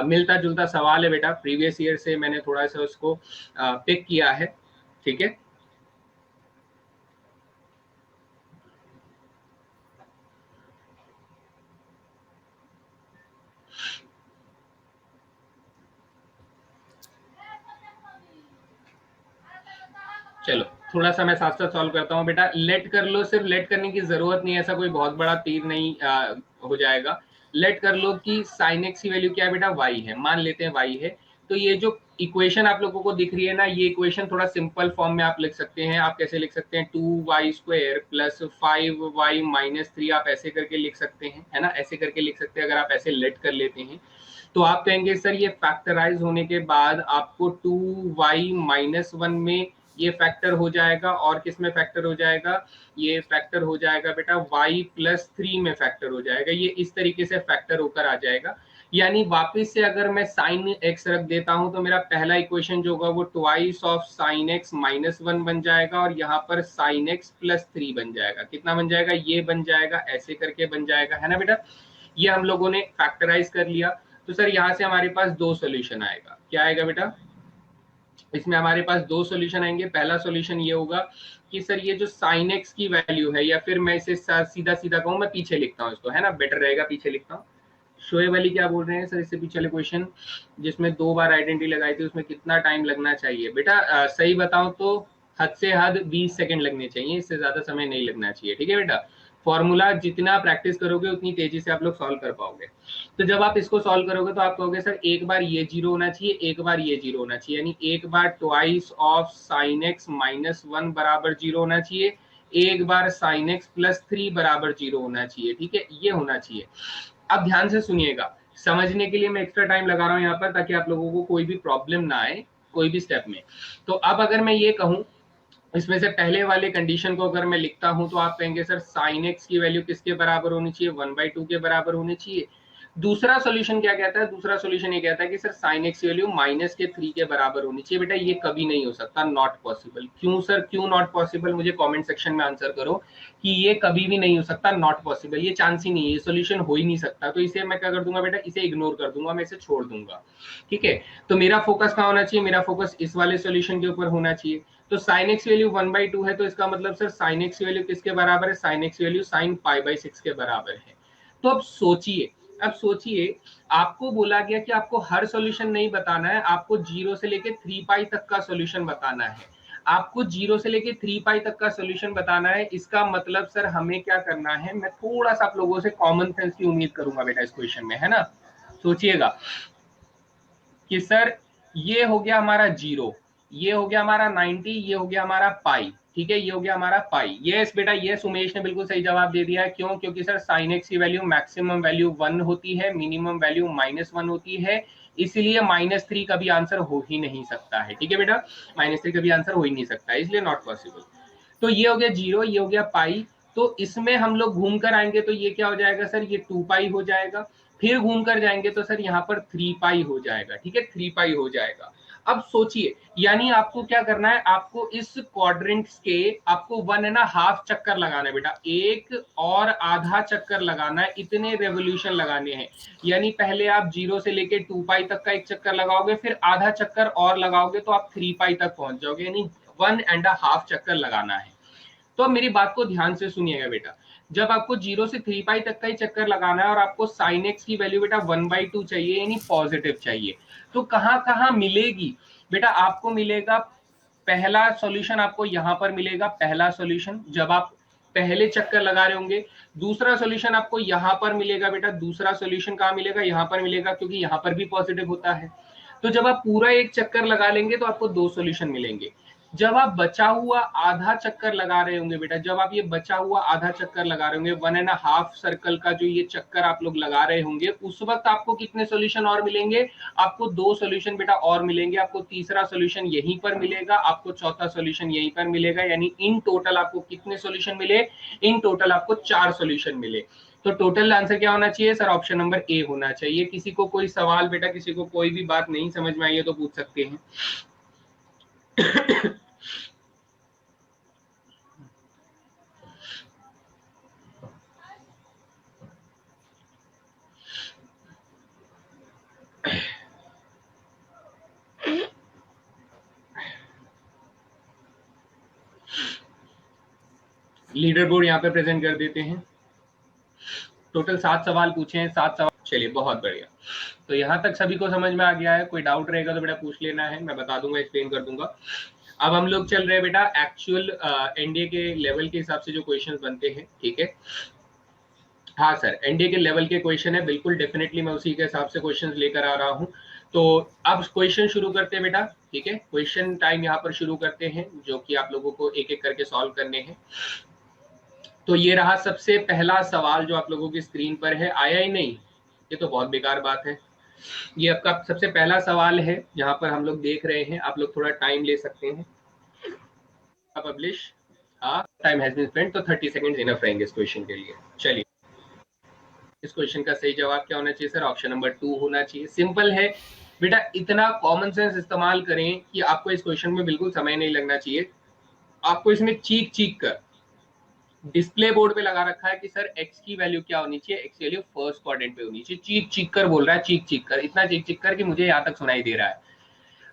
मिलता जुलता सवाल है बेटा, प्रीवियस ईयर से मैंने थोड़ा सा उसको पिक किया है। ठीक है, चलो थोड़ा सा मैं साथ साथ सॉल्व करता हूँ बेटा। लेट कर लो, सिर्फ लेट करने की जरूरत नहीं है, ऐसा कोई बहुत बड़ा तीर नहीं हो जाएगा। लेट कर लो कि साइन एक्स की वैल्यू क्या है बेटा? वाई है, मान लेते हैं वाई है। तो ये जो इक्वेशन आप लोगों को दिख रही है ना, ये इक्वेशन थोड़ा सिंपल फॉर्म में आप लिख सकते हैं। आप कैसे लिख सकते हैं? 2y² प्लस 5y माइनस 3 आप ऐसे करके लिख सकते हैं, है ना, ऐसे करके लिख सकते हैं अगर आप ऐसे लेट कर लेते हैं। तो आप कहेंगे सर ये फैक्टराइज होने के बाद आपको 2y माइनस 1 में ये फैक्टर हो जाएगा और किस में फैक्टर हो जाएगा? ये फैक्टर हो जाएगा बेटा y प्लस 3 में फैक्टर हो जाएगा। ये इस तरीके से फैक्टर होकर आ जाएगा। यानी वापस से अगर मैं साइन एक्स रख देता हूं तो मेरा पहला इक्वेशन जो होगा वो twice of sine x minus 1 बन जाएगा और यहाँ पर साइन एक्स प्लस 3 बन जाएगा। कितना बन जाएगा? ये बन जाएगा, ऐसे करके बन जाएगा, है ना बेटा। ये हम लोगों ने फैक्टराइज कर लिया। तो सर यहाँ से हमारे पास दो सोल्यूशन आएगा। क्या आएगा बेटा? इसमें हमारे पास दो सॉल्यूशन आएंगे। पहला सॉल्यूशन ये होगा कि सर ये जो साइन एक्स की वैल्यू है, या फिर मैं इसे सीधा सीधा कहूं, मैं पीछे लिखता हूं इसको, है ना, बेटर रहेगा पीछे लिखता हूं। शोएब अली क्या बोल रहे हैं सर, इससे पीछे वाले क्वेश्चन जिसमें 2 बार आइडेंटिटी लगाई थी उसमें कितना टाइम लगना चाहिए? बेटा सही बताऊं तो हद से हद 20 सेकंड लगने चाहिए, इससे ज्यादा समय नहीं लगना चाहिए। ठीक है बेटा, फॉर्मूला जितना प्रैक्टिस करोगे उतनी तेजी से आप लोग सॉल्व कर पाओगे। तो जब आप इसको सॉल्व करोगे तो आप कहोगे सर एक बार ये जीरो होना चाहिए, एक बार ये जीरो होना चाहिए, यानी एक बार twice of sine x minus 1 बराबर जीरो होना चाहिए, एक बार साइन एक्स प्लस 3 बराबर जीरो होना चाहिए। ठीक है, ये होना चाहिए। अब ध्यान से सुनिएगा, समझने के लिए मैं एक्स्ट्रा टाइम लगा रहा हूं यहाँ पर ताकि आप लोगों को कोई भी प्रॉब्लम ना आए कोई भी स्टेप में। तो अब अगर मैं ये कहूं, इसमें से पहले वाले कंडीशन को अगर मैं लिखता हूं तो आप कहेंगे सर साइन एक्स की वैल्यू किसके बराबर होनी चाहिए? 1/2 के बराबर होनी चाहिए। दूसरा सॉल्यूशन क्या कहता है? दूसरा सॉल्यूशन ये कहता है कि सर साइन एक्स की वैल्यू -3 के बराबर होनी चाहिए। बेटा ये कभी नहीं हो सकता, नॉट पॉसिबल। क्यों सर, क्यों नॉट पॉसिबल? मुझे कमेंट सेक्शन में आंसर करो कि ये कभी भी नहीं हो सकता, नॉट पॉसिबल, ये चांस ही नहीं है, ये सॉल्यूशन हो ही नहीं सकता। तो इसे मैं क्या कर दूंगा बेटा, इसे इग्नोर कर दूंगा, मैं इसे छोड़ दूंगा। ठीक है, तो मेरा फोकस कहाँ होना चाहिए? मेरा फोकस इस वाले सॉल्यूशन के ऊपर होना चाहिए। तो साइन एक्स वैल्यू 1/2 है, तो इसका मतलब सर साइन एक्स वैल्यू किसके बराबर है? साइन एक्स वैल्यू साइन π/6 के बराबर है। तो अब सोचिए, अब सोचिए, आपको बोला गया कि आपको हर सॉल्यूशन नहीं बताना है, आपको 0 से लेके 3π तक का सॉल्यूशन बताना है। आपको 0 से लेके 3π तक का सॉल्यूशन बताना है। इसका मतलब सर हमें क्या करना है, मैं थोड़ा सा आप लोगों से कॉमन सेंस की उम्मीद करूंगा बेटा इस क्वेश्चन में, है ना। सोचिएगा कि सर ये हो गया हमारा 0, ये हो गया हमारा 90, ये हो गया हमारा पाई। ठीक है, ये हो गया हमारा पाई। यस बेटा, यस उमेश ने बिल्कुल सही जवाब दे दिया है। क्यों? क्योंकि सर साइन एक्स की वैल्यू मैक्सिमम वैल्यू 1 होती है, मिनिमम वैल्यू -1 होती है, इसीलिए -3 का भी आंसर हो ही नहीं सकता है। ठीक है बेटा, -3 का भी आंसर हो ही नहीं सकता है, इसलिए नॉट पॉसिबल। तो ये हो गया 0, ये हो गया पाई। तो इसमें हम लोग घूम कर आएंगे तो ये क्या हो जाएगा सर, ये 2π हो जाएगा। फिर घूम कर जाएंगे तो सर यहाँ पर 3π हो जाएगा। ठीक है, 3π हो जाएगा। अब सोचिए, यानी आपको क्या करना है, आपको इस क्वाड्रेंट्स के आपको 1.5 चक्कर लगाना है बेटा, एक और आधा चक्कर लगाना है, इतने रेवोल्यूशन लगाने हैं। यानी पहले आप 0 से लेके 2π तक का एक चक्कर लगाओगे, फिर आधा चक्कर और लगाओगे तो आप 3π तक पहुंच जाओगे, यानी 1.5 चक्कर लगाना है। तो अब मेरी बात को ध्यान से सुनिएगा बेटा, जब आपको 0 से 3π तक का ही चक्कर लगाना है और आपको साइन एक्स की वैल्यू बेटा 1/2 चाहिए, यानी पॉजिटिव चाहिए, तो कहां कहां मिलेगी बेटा? आपको मिलेगा, पहला सॉल्यूशन आपको यहां पर मिलेगा, पहला सॉल्यूशन जब आप पहले चक्कर लगा रहे होंगे। दूसरा सॉल्यूशन आपको यहां पर मिलेगा बेटा, दूसरा सॉल्यूशन कहां मिलेगा? यहां पर मिलेगा, क्योंकि यहां पर भी पॉजिटिव होता है। तो जब आप पूरा एक चक्कर लगा लेंगे तो आपको 2 सॉल्यूशन मिलेंगे। जब आप बचा हुआ आधा चक्कर लगा रहे होंगे बेटा, जब आप ये बचा हुआ आधा चक्कर लगा रहे होंगे, 1.5 सर्कल का जो ये चक्कर आप लोग लगा रहे होंगे, उस वक्त आपको कितने सॉल्यूशन और मिलेंगे? आपको 2 सॉल्यूशन बेटा और मिलेंगे। आपको तीसरा सॉल्यूशन यहीं पर मिलेगा, आपको चौथा सॉल्यूशन यहीं पर मिलेगा, यानी इन टोटल आपको कितने सॉल्यूशन मिले? इन टोटल आपको 4 सॉल्यूशन मिले। तो टोटल आंसर क्या होना चाहिए सर? ऑप्शन नंबर ए होना चाहिए। किसी को कोई सवाल बेटा, किसी को कोई भी बात नहीं समझ में आई है तो पूछ सकते हैं। लीडर बोर्ड यहाँ पे प्रेजेंट कर देते हैं। टोटल 7 सवाल पूछे हैं, 7 सवाल। चलिए बहुत बढ़िया। तो यहाँ तक सभी को समझ में आ गया है? कोई डाउट रहेगा तो बेटा पूछ लेना है, मैं बता दूंगा, एक्सप्लेन कर दूंगा। अब हम लोग चल रहे हैं बेटा एक्चुअल एनडीए के लेवल के हिसाब से जो क्वेश्चन बनते हैं। ठीक है, हाँ सर, एनडीए के लेवल के क्वेश्चन है, बिल्कुल डेफिनेटली मैं उसी के हिसाब से क्वेश्चन लेकर आ रहा हूँ। तो अब क्वेश्चन शुरू करते हैं बेटा। ठीक है, क्वेश्चन टाइम यहाँ पर शुरू करते हैं, जो कि आप लोगों को एक एक करके सॉल्व करने हैं। तो ये रहा सबसे पहला सवाल जो आप लोगों की स्क्रीन पर है। आया ही नहीं, ये तो बहुत बेकार बात है। ये आपका सबसे पहला सवाल है, जहां पर हम लोग देख रहे हैं। आप लोग थोड़ा टाइम ले सकते हैं। पब्लिश, हाँ, टाइम हैज बीन स्पेंट, तो 30 सेकंड्स इनफ रहेंगे इस क्वेश्चन के लिए। चलिए, इस क्वेश्चन का सही जवाब क्या होना चाहिए सर? ऑप्शन नंबर 2 होना चाहिए। सिंपल है बेटा, इतना कॉमन सेंस इस्तेमाल करें कि आपको इस क्वेश्चन में बिल्कुल समय नहीं लगना चाहिए। आपको इसमें चीख चीख कर डिस्प्ले बोर्ड पे लगा रखा है कि सर x की वैल्यू क्या होनी चाहिए? x की वैल्यू फर्स्ट क्वाड्रेंट पे होनी चाहिए। चीख चीख कर बोल रहा है, चीख चीख कर, इतना चीख चीख कर कि मुझे यहाँ तक सुनाई दे रहा है।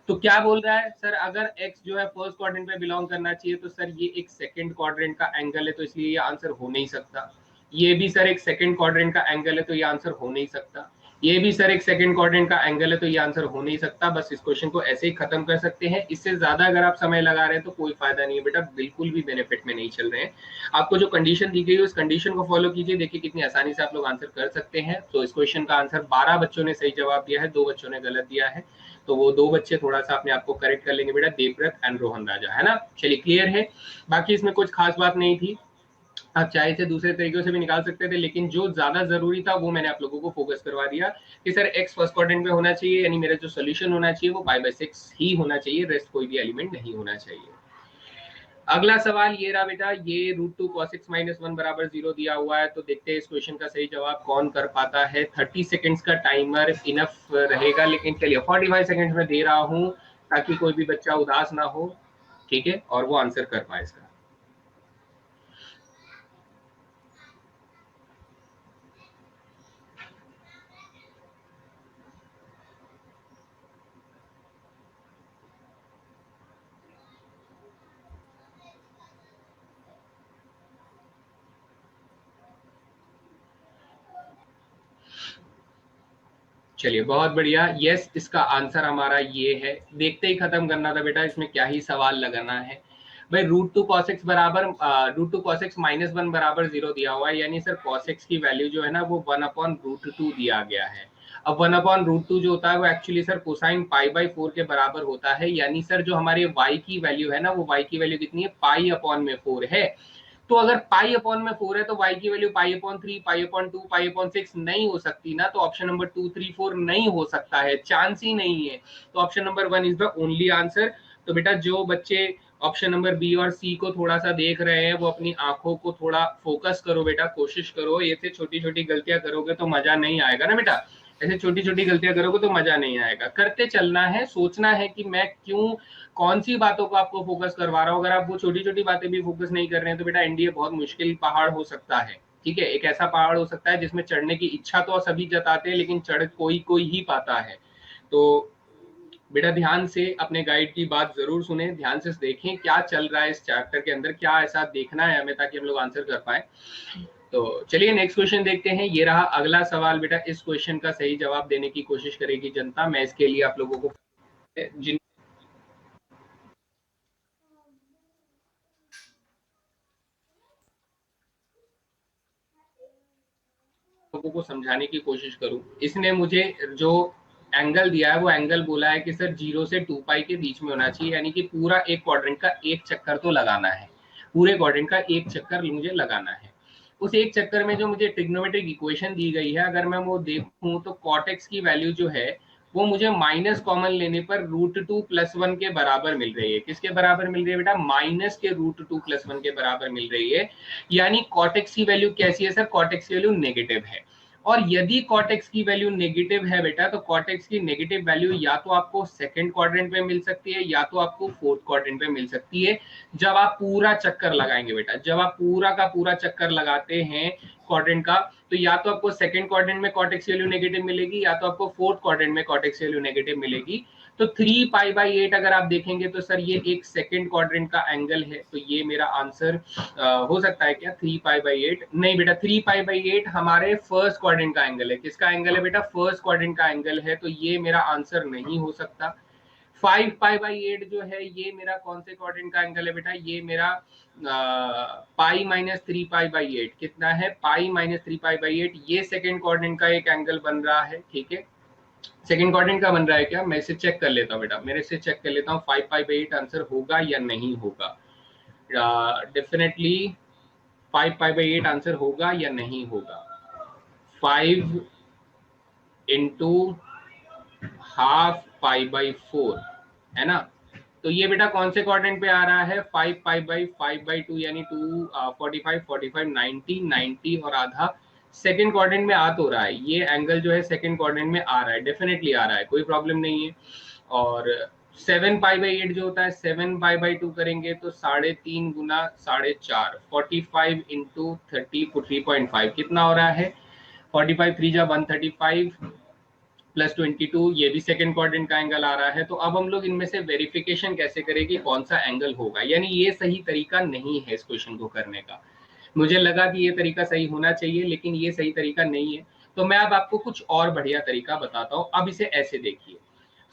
तो क्या बोल रहा है सर? अगर x जो है फर्स्ट क्वाड्रेंट पे बिलोंग करना चाहिए, तो सर ये एक सेकंड क्वाड्रेंट का एंगल है, तो इसलिए ये आंसर हो नहीं सकता। ये भी सर एक सेकंड क्वाड्रेंट का एंगल है, तो ये आंसर हो नहीं सकता। ये भी सर एक सेकंड क्वाड्रेंट का एंगल है, तो ये आंसर हो नहीं सकता। बस इस क्वेश्चन को ऐसे ही खत्म कर सकते हैं। इससे ज्यादा अगर आप समय लगा रहे हैं तो कोई फायदा नहीं है बेटा, बिल्कुल भी बेनिफिट में नहीं चल रहे हैं। आपको जो कंडीशन दी गई है उस कंडीशन को फॉलो कीजिए, देखिए कितनी आसानी से आप लोग आंसर कर सकते हैं। तो इस क्वेश्चन का आंसर 12 बच्चों ने सही जवाब दिया है, 2 बच्चों ने गलत दिया है। तो वो 2 बच्चे थोड़ा सा अपने आप को करेक्ट कर लेंगे बेटा, देवव्रत एंड रोहन राजा, है ना। चलिए क्लियर है, बाकी इसमें कुछ खास बात नहीं थी। आप चाहे से दूसरे तरीकों से भी निकाल सकते थे, लेकिन जो ज्यादा जरूरी था वो मैंने आप लोगों को फोकस करवा दिया कि सर एक्स फर्स्ट क्वाड्रेंट में होना चाहिए, यानी मेरा जो सोल्यूशन होना चाहिए वो π/6 ही होना चाहिए, रेस्ट कोई भी एलिमेंट नहीं होना चाहिए। अगला सवाल ये रहा बेटा, ये √2 cos x - 1 बराबर 0 दिया हुआ है। तो देखते हैं इस क्वेश्चन का सही जवाब कौन कर पाता है। 30 सेकेंड्स का टाइमर इनफ रहेगा, लेकिन चलिए 45 सेकेंड्स में दे रहा हूं ताकि कोई भी बच्चा उदास ना हो, ठीक है, और वो आंसर कर पाए इसका। चलिए बहुत बढ़िया, यस इसका आंसर हमारा ये है। देखते ही खत्म करना था बेटा, इसमें क्या ही सवाल लगाना है भाई। √2 cos x बराबर √2 cos x - 1 बराबर 0 दिया हुआ है, यानी सर cos x की वैल्यू जो है ना वो 1/√2 दिया गया है। अब 1/√2 जो होता है वो एक्चुअली सर कोसाइन π/4 के बराबर होता है, यानी सर जो हमारे y की वैल्यू है ना वो y की वैल्यू कितनी है, π/4 है। तो अगर π/4 है तो y की वैल्यू π/3, π/2, π/6 नहीं हो सकती ना, तो ऑप्शन नंबर 2, 3, 4 नहीं हो सकता है, चांस ही नहीं है। तो option number 1 is the only answer. तो बेटा जो बच्चे ऑप्शन नंबर बी और सी को थोड़ा सा देख रहे हैं वो अपनी आंखों को थोड़ा फोकस करो बेटा, कोशिश करो। ऐसे छोटी छोटी गलतियां करोगे तो मजा नहीं आएगा ना बेटा, ऐसे छोटी छोटी गलतियां करोगे तो मजा नहीं आएगा। करते चलना है, सोचना है कि मैं क्यों कौन सी बातों को आपको फोकस करवा रहा हूँ। अगर आप वो छोटी छोटी बातें भी फोकस नहीं कर रहे हैं तो बेटा एनडीए बहुत मुश्किल पहाड़ हो सकता है, ठीक है। एक ऐसा पहाड़ हो सकता है जिसमें चढ़ने की इच्छा तो सभी जताते हैं, लेकिन चढ़ कोई कोई ही पाता है। तो बेटा ध्यान से अपने गाइड की बात जरूर सुने, ध्यान से देखें क्या चल रहा है इस चैप्टर के अंदर, क्या ऐसा देखना है हमें ताकि हम लोग आंसर कर पाए। तो चलिए नेक्स्ट क्वेश्चन देखते हैं। ये रहा अगला सवाल बेटा, इस क्वेश्चन का सही जवाब देने की कोशिश करेगी जनता। मैं इसके लिए आप लोगों को जिन लोगों को समझाने की कोशिश करूं, इसने मुझे जो एंगल दिया है वो एंगल बोला है कि सर 0 से 2π के बीच में होना चाहिए, यानी कि पूरा एक क्वाड्रेंट का एक चक्कर तो लगाना है, पूरे क्वाड्रेंट का एक चक्कर मुझे लगाना है। उस एक चक्कर में जो मुझे ट्रिग्नोमेट्रिक इक्वेशन दी गई है, अगर मैं वो देखूं तो कॉटेक्स की वैल्यू जो है वो मुझे माइनस कॉमन लेने पर √2 + 1 के बराबर मिल रही है। किसके बराबर मिल रही है बेटा, माइनस के √2 + 1 के बराबर मिल रही है। यानी कॉटेक्स की वैल्यू कैसी है सर, कॉटेक्स की वैल्यू नेगेटिव है। और यदि कॉटेक्स की वैल्यू नेगेटिव है बेटा, तो कॉटेक्स की नेगेटिव वैल्यू या तो आपको सेकंड क्वाड्रेंट में मिल सकती है या तो आपको फोर्थ क्वाड्रेंट में मिल सकती है, जब आप पूरा चक्कर लगाएंगे बेटा। जब आप पूरा का पूरा चक्कर लगाते हैं क्वाड्रेंट का, तो या तो आपको सेकंड क्वाड्रेंट में कॉटेक्स वैल्यू नेगेटिव मिलेगी या तो आपको फोर्थ क्वाड्रेंट में कॉटेक्स वैल्यू नेगेटिव मिलेगी। तो 3π/8 अगर आप देखेंगे तो सर ये एक सेकंड क्वाड्रेंट का एंगल है, तो ये मेरा आंसर हो सकता है क्या 3π/8? नहीं बेटा, 3π/8 हमारे फर्स्ट क्वाड्रेंट का एंगल है। किसका एंगल है बेटा, फर्स्ट क्वाड्रेंट का एंगल है, तो ये मेरा आंसर नहीं हो सकता। 5π/8 जो है ये मेरा कौन से क्वाड्रेंट का एंगल है बेटा, ये मेरा π-3π/8 कितना है, π-3π/8, ये सेकंड क्वाड्रेंट का एक एंगल बन रहा है, ठीक है। सेकंड क्वाड्रेंट का बन रहा है क्या, मैं इसे चेक कर लेता हूँ बेटा, मेरे से चेक कर लेता हूँ 5π/8 आंसर होगा या नहीं होगा। डेफिनेटली 5π/8 आंसर होगा या नहीं होगा। 5 इंटू ½ π/4 है ना। तो ये बेटा कौन से क्वाड्रेंट पे आ रहा है, 5π/5/2 यानी 2 45 45 90 90 और आधा सेकंड क्वाड्रेंट में आ तो रहा है। ये एंगल जो है सेकंड क्वाड्रेंट में आ रहा है, डेफिनेटली आ रहा है, कोई प्रॉब्लम नहीं है। और 7π/8 जो होता है 7π/2 करेंगे तो 3.5 गुना 4.5 45 इंटू 3.5 कितना हो रहा है, 45 3 जा 135 +22, ये भी सेकंड क्वाड्रेंट का एंगल आ रहा है। तो अब हम लोग इनमें से वेरिफिकेशन कैसे करें कि कौन सा एंगल होगा, यानी ये सही तरीका नहीं है इस क्वेश्चन को करने का। मुझे लगा कि ये तरीका सही होना चाहिए लेकिन ये सही तरीका नहीं है। तो मैं अब आपको कुछ और बढ़िया तरीका बताता हूँ। अब इसे ऐसे देखिए,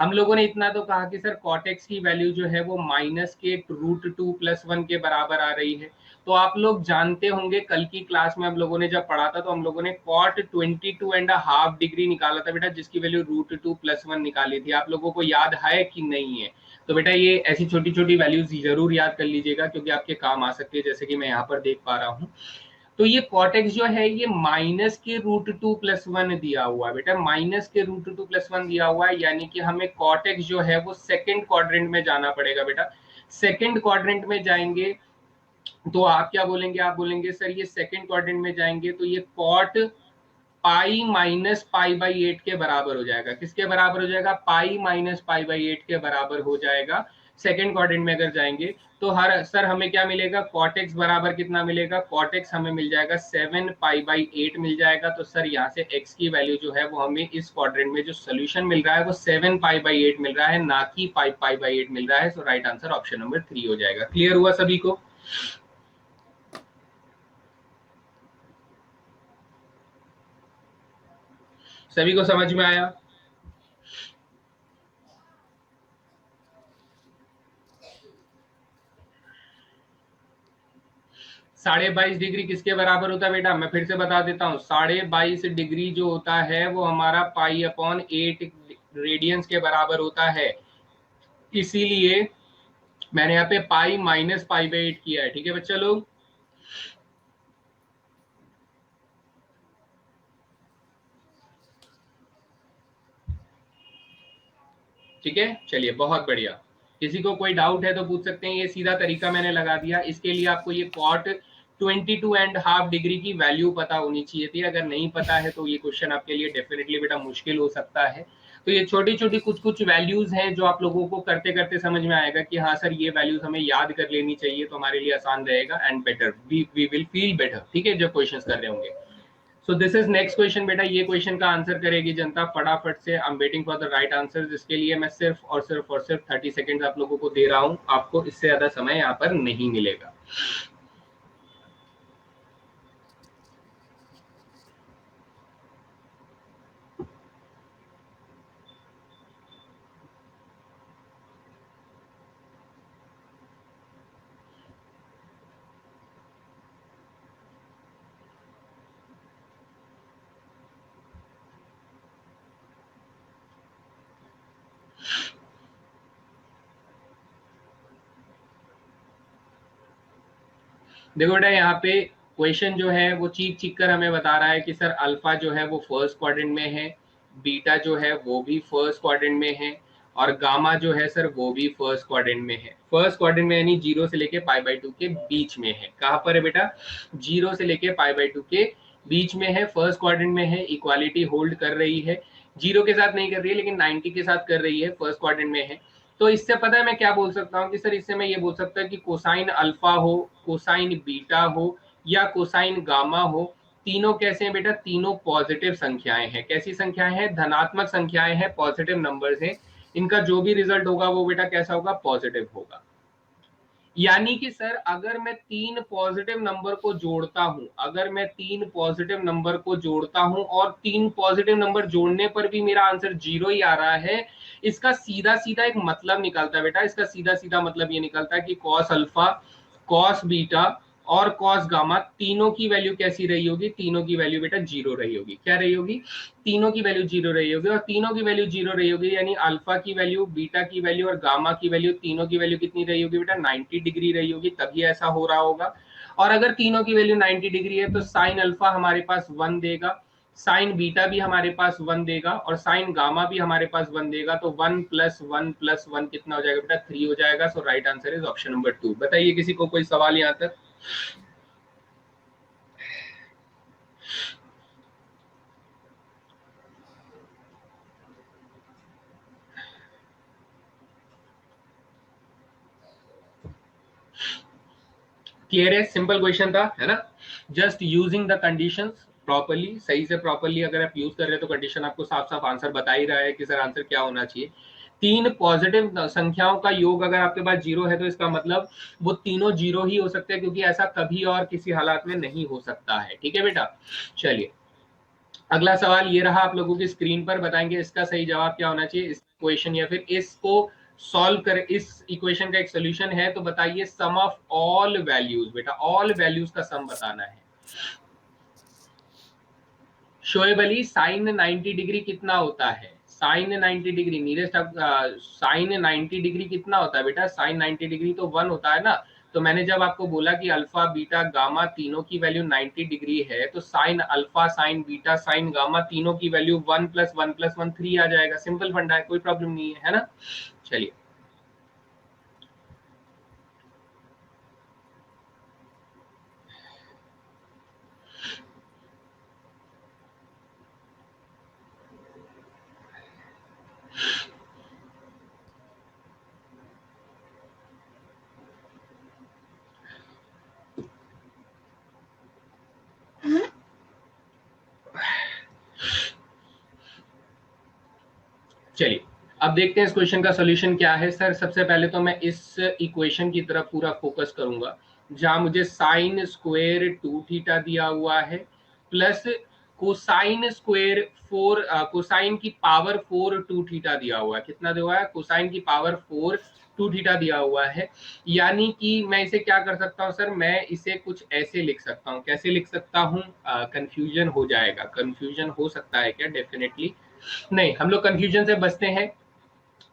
हम लोगों ने इतना तो कहा कि सर कॉट एक्स की वैल्यू जो है वो माइनस के √2+1 के बराबर आ रही है। तो आप लोग जानते होंगे, कल की क्लास में हम लोगों ने जब पढ़ा था तो हम लोगों ने कॉट 22.5 डिग्री निकाला था बेटा, जिसकी वैल्यू √2+1 निकाली थी। आप लोगों को याद है कि नहीं है? तो बेटा ये ऐसी छोटी छोटी वैल्यूज जरूर याद कर लीजिएगा, क्योंकि आपके काम आ सकती है, जैसे कि मैं यहाँ पर देख पा रहा हूँ। तो ये कॉटेक्स जो है ये माइनस के √2+1 दिया हुआ है बेटा, माइनस के √2+1 दिया हुआ है, यानी कि हमें कॉटेक्स जो है वो सेकंड क्वाड्रेंट में जाना पड़ेगा बेटा। सेकंड क्वाड्रेंट में जाएंगे तो आप क्या बोलेंगे? आप बोलेंगे सर ये सेकंड क्वाड्रेंट में जाएंगे तो ये cot pi minus pi by 8 के बराबर हो जाएगा। किसके बराबर हो जाएगा? पाई माइनस पाई बाई 8 के बराबर हो जाएगा सेकंड क्वाड्रेंट में अगर जाएंगे। तो हर सर हमें क्या मिलेगा? कॉटेक्स बराबर कितना मिलेगा? कॉटेक्स हमें मिल जाएगा 7 पाई बाई 8 मिल जाएगा। तो सर यहाँ से x की वैल्यू जो है वो हमें इस क्वाड्रेंट में जो सोल्यूशन मिल रहा है वो 7 पाई बाई 8 मिल रहा है, ना कि 5 पाई बाई 8 मिल रहा है। सो राइट आंसर ऑप्शन नंबर 3 हो जाएगा। क्लियर हुआ सभी को? सभी को समझ में आया? 22.5 डिग्री किसके बराबर होता है बेटा? मैं फिर से बता देता हूँ, 22.5 डिग्री जो होता है वो हमारा पाई/8 रेडियंस के बराबर होता है। इसीलिए मैंने यहाँ पे पाई माइनस पाई बाई 8 किया है। ठीक है बच्चा लोग? ठीक है, चलिए बहुत बढ़िया। किसी को कोई डाउट है तो पूछ सकते हैं। ये सीधा तरीका मैंने लगा दिया। इसके लिए आपको ये कॉट 22.5 डिग्री की वैल्यू पता होनी चाहिए थी। अगर नहीं पता है तो ये क्वेश्चन आपके लिए डेफिनेटली बेटा मुश्किल हो सकता है। तो ये छोटी छोटी कुछ कुछ वैल्यूज हैं जो आप लोगों को करते करते समझ में आएगा कि हाँ सर ये वैल्यूज हमें याद कर लेनी चाहिए, तो हमारे लिए आसान रहेगा and better we will feel better. ठीक है, जब क्वेश्चन कर रहे होंगे। So this is next question बेटा। ये क्वेश्चन का आंसर करेगी जनता फटाफट से। I am waiting for the right answer, जिसके लिए मैं सिर्फ 30 सेकेंड आप लोगों को दे रहा हूँ। आपको इससे ज्यादा समय यहाँ पर नहीं मिलेगा। देखो बेटा, यहाँ पे क्वेश्चन जो है वो चीख चीख कर हमें बता रहा है कि सर अल्फा जो है वो फर्स्ट क्वाड्रेंट में है, बीटा जो है वो भी फर्स्ट क्वाड्रेंट में है, और गामा जो है सर वो भी फर्स्ट क्वाड्रेंट में है। फर्स्ट क्वाड्रेंट में यानी 0 से लेके पाई/2 के बीच में है। कहाँ पर है बेटा? 0 से लेके पाई/2 के बीच में है, फर्स्ट क्वाड्रेंट में है, इक्वालिटी होल्ड कर रही है। 0 के साथ नहीं कर रही है लेकिन 90 के साथ कर रही है, फर्स्ट क्वाड्रेंट में है। तो इससे पता है मैं क्या बोल सकता हूँ कि सर इससे मैं ये बोल सकता हूँ कि कोसाइन अल्फा हो, कोसाइन बीटा हो या कोसाइन गामा हो, तीनों कैसे हैं बेटा? तीनों पॉजिटिव संख्याएं हैं। कैसी संख्याएं हैं? धनात्मक संख्याएं हैं, पॉजिटिव नंबर्स हैं। इनका जो भी रिजल्ट होगा वो बेटा कैसा होगा? पॉजिटिव होगा। यानी कि सर अगर मैं 3 पॉजिटिव नंबर को जोड़ता हूं, अगर मैं 3 पॉजिटिव नंबर को जोड़ता हूं और 3 पॉजिटिव नंबर जोड़ने पर भी मेरा आंसर 0 ही आ रहा है, इसका सीधा सीधा एक मतलब निकलता है बेटा। इसका सीधा सीधा मतलब ये निकलता है कि कॉस अल्फा, कॉस बीटा और कॉस गामा तीनों की वैल्यू कैसी रही होगी? तीनों की वैल्यू बेटा 0 रही होगी। क्या रही होगी? तीनों की वैल्यू 0 रही होगी। और तीनों की वैल्यू 0 रही होगी यानी अल्फा की वैल्यू, बीटा की वैल्यू और गामा की वैल्यू, तीनों की वैल्यू कितनी रही होगी बेटा? 90 डिग्री रही होगी, तभी ऐसा हो रहा होगा। और अगर तीनों की वैल्यू 90 डिग्री है तो साइन अल्फा हमारे पास 1 देगा, साइन बीटा भी हमारे पास 1 देगा और साइन गामा भी हमारे पास 1 देगा। तो 1 प्लस 1 प्लस 1 कितना हो जाएगा बेटा? 3 हो जाएगा। So right answer is option number 2। बताइए किसी को कोई सवाल यहाँ तक? क्लियर है? सिंपल क्वेश्चन था, है ना? Just using the conditions properly, सही से प्रॉपर्ली अगर आप यूज कर रहे हैं तो कंडीशन आपको साफ साफ आंसर बता ही रहा है कि सर आंसर क्या होना चाहिए। 3 पॉजिटिव संख्याओं का योग अगर आपके पास 0 है तो इसका मतलब वो तीनों 0 ही हो सकते हैं, क्योंकि ऐसा कभी और किसी हालात में नहीं हो सकता है। ठीक है बेटा? चलिए अगला सवाल ये रहा आप लोगों की स्क्रीन पर, बताएंगे इसका सही जवाब क्या होना चाहिए इस इक्वेशन, या फिर इसको सॉल्व कर, इस इक्वेशन का एक सोल्यूशन है तो बताइए सम ऑफ ऑल वैल्यूज, बेटा ऑल वैल्यूज का सम बताना है। शोएब अली साइन 90 डिग्री कितना होता है? Sine 90 degree nearest, sine 90 degree कितना होता है बेटा? साइन 90 डिग्री तो 1 होता है ना। तो मैंने जब आपको बोला कि अल्फा बीटा गामा तीनों की वैल्यू 90 डिग्री है, तो sine alpha sign beta sine gamma तीनों की वैल्यू 1 + 1 + 1 3 आ जाएगा। सिंपल फंडा है, कोई प्रॉब्लम नहीं है ना। चलिए चलिए अब देखते हैं इस क्वेश्चन का सॉल्यूशन क्या है। सर सबसे पहले तो मैं इस इक्वेशन की तरफ पूरा फोकस करूंगा जहां मुझे साइन स्क्वायर 2 थीटा दिया हुआ है प्लस कोसाइन स्क्वायर 4 कोसाइन की पावर 4 2 थीटा दिया हुआ है। कितना दिया हुआ है? कोसाइन की पावर 4 2 थीटा दिया हुआ है। यानी कि मैं इसे क्या कर सकता हूं सर, मैं इसे कुछ ऐसे लिख सकता हूं। कैसे लिख सकता हूं? कंफ्यूजन हो जाएगा। कंफ्यूजन हो सकता है क्या? डेफिनेटली नहीं, हम लोग कंफ्यूजन से बचते हैं।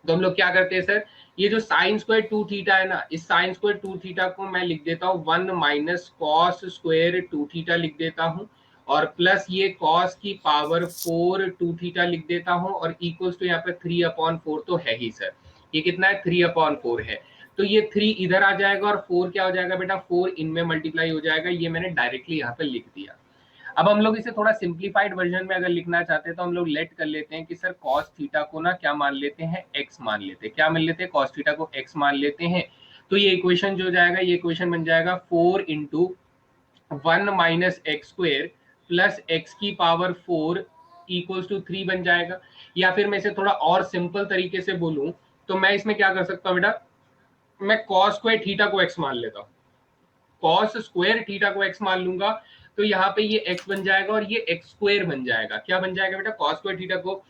तो हम लोग क्या करते हैं सर, ये जो साइन स्क्वायर 2 थीटा है ना, इस साइन स्क्वायर 2 थीटा को मैं लिख देता हूँ 1 माइनस कॉस स्क्वायर 2 थीटा लिख देता हूँ, और प्लस ये कॉस की पावर 4 2 थीटा लिख देता हूँ, और इक्वल्स टू यहाँ पे 3/4 तो है ही सर। ये कितना है? 3/4 है। तो ये 3 इधर आ जाएगा और 4 क्या हो जाएगा बेटा? 4 इनमें मल्टीप्लाई हो जाएगा। ये मैंने डायरेक्टली यहाँ पे लिख दिया। अब हम लोग इसे थोड़ा सिंप्लीफाइड वर्जन में अगर लिखना चाहते हैं तो हम लोग लेट कर लेते हैं कि सर कॉस थीटा को ना क्या मान लेते हैं? एक्स मान लेते हैं। क्या मान लेते हैं? कॉस थीटा को एक्स मान लेते हैं। तो ये इक्वेशन जो जाएगा, ये इक्वेशन बन जाएगा 4 into 1 minus x square plus x की पावर 4 इक्वल्स टू 3 बन जाएगा। या फिर मैं इसे थोड़ा और सिंपल तरीके से बोलूं तो मैं इसमें क्या कर सकता हूँ बेटा, मैं कॉस स्क्वायर थीटा को एक्स मान लेता हूँ। कॉस स्क्वायर थीटा को एक्स मान लूंगा तो यहाँ पे ये एक्स बन जाएगा और ये एक्स स्क्वायर बन जाएगा। क्या बन जाएगा बेटा? कॉस स्क्वायर थीटा को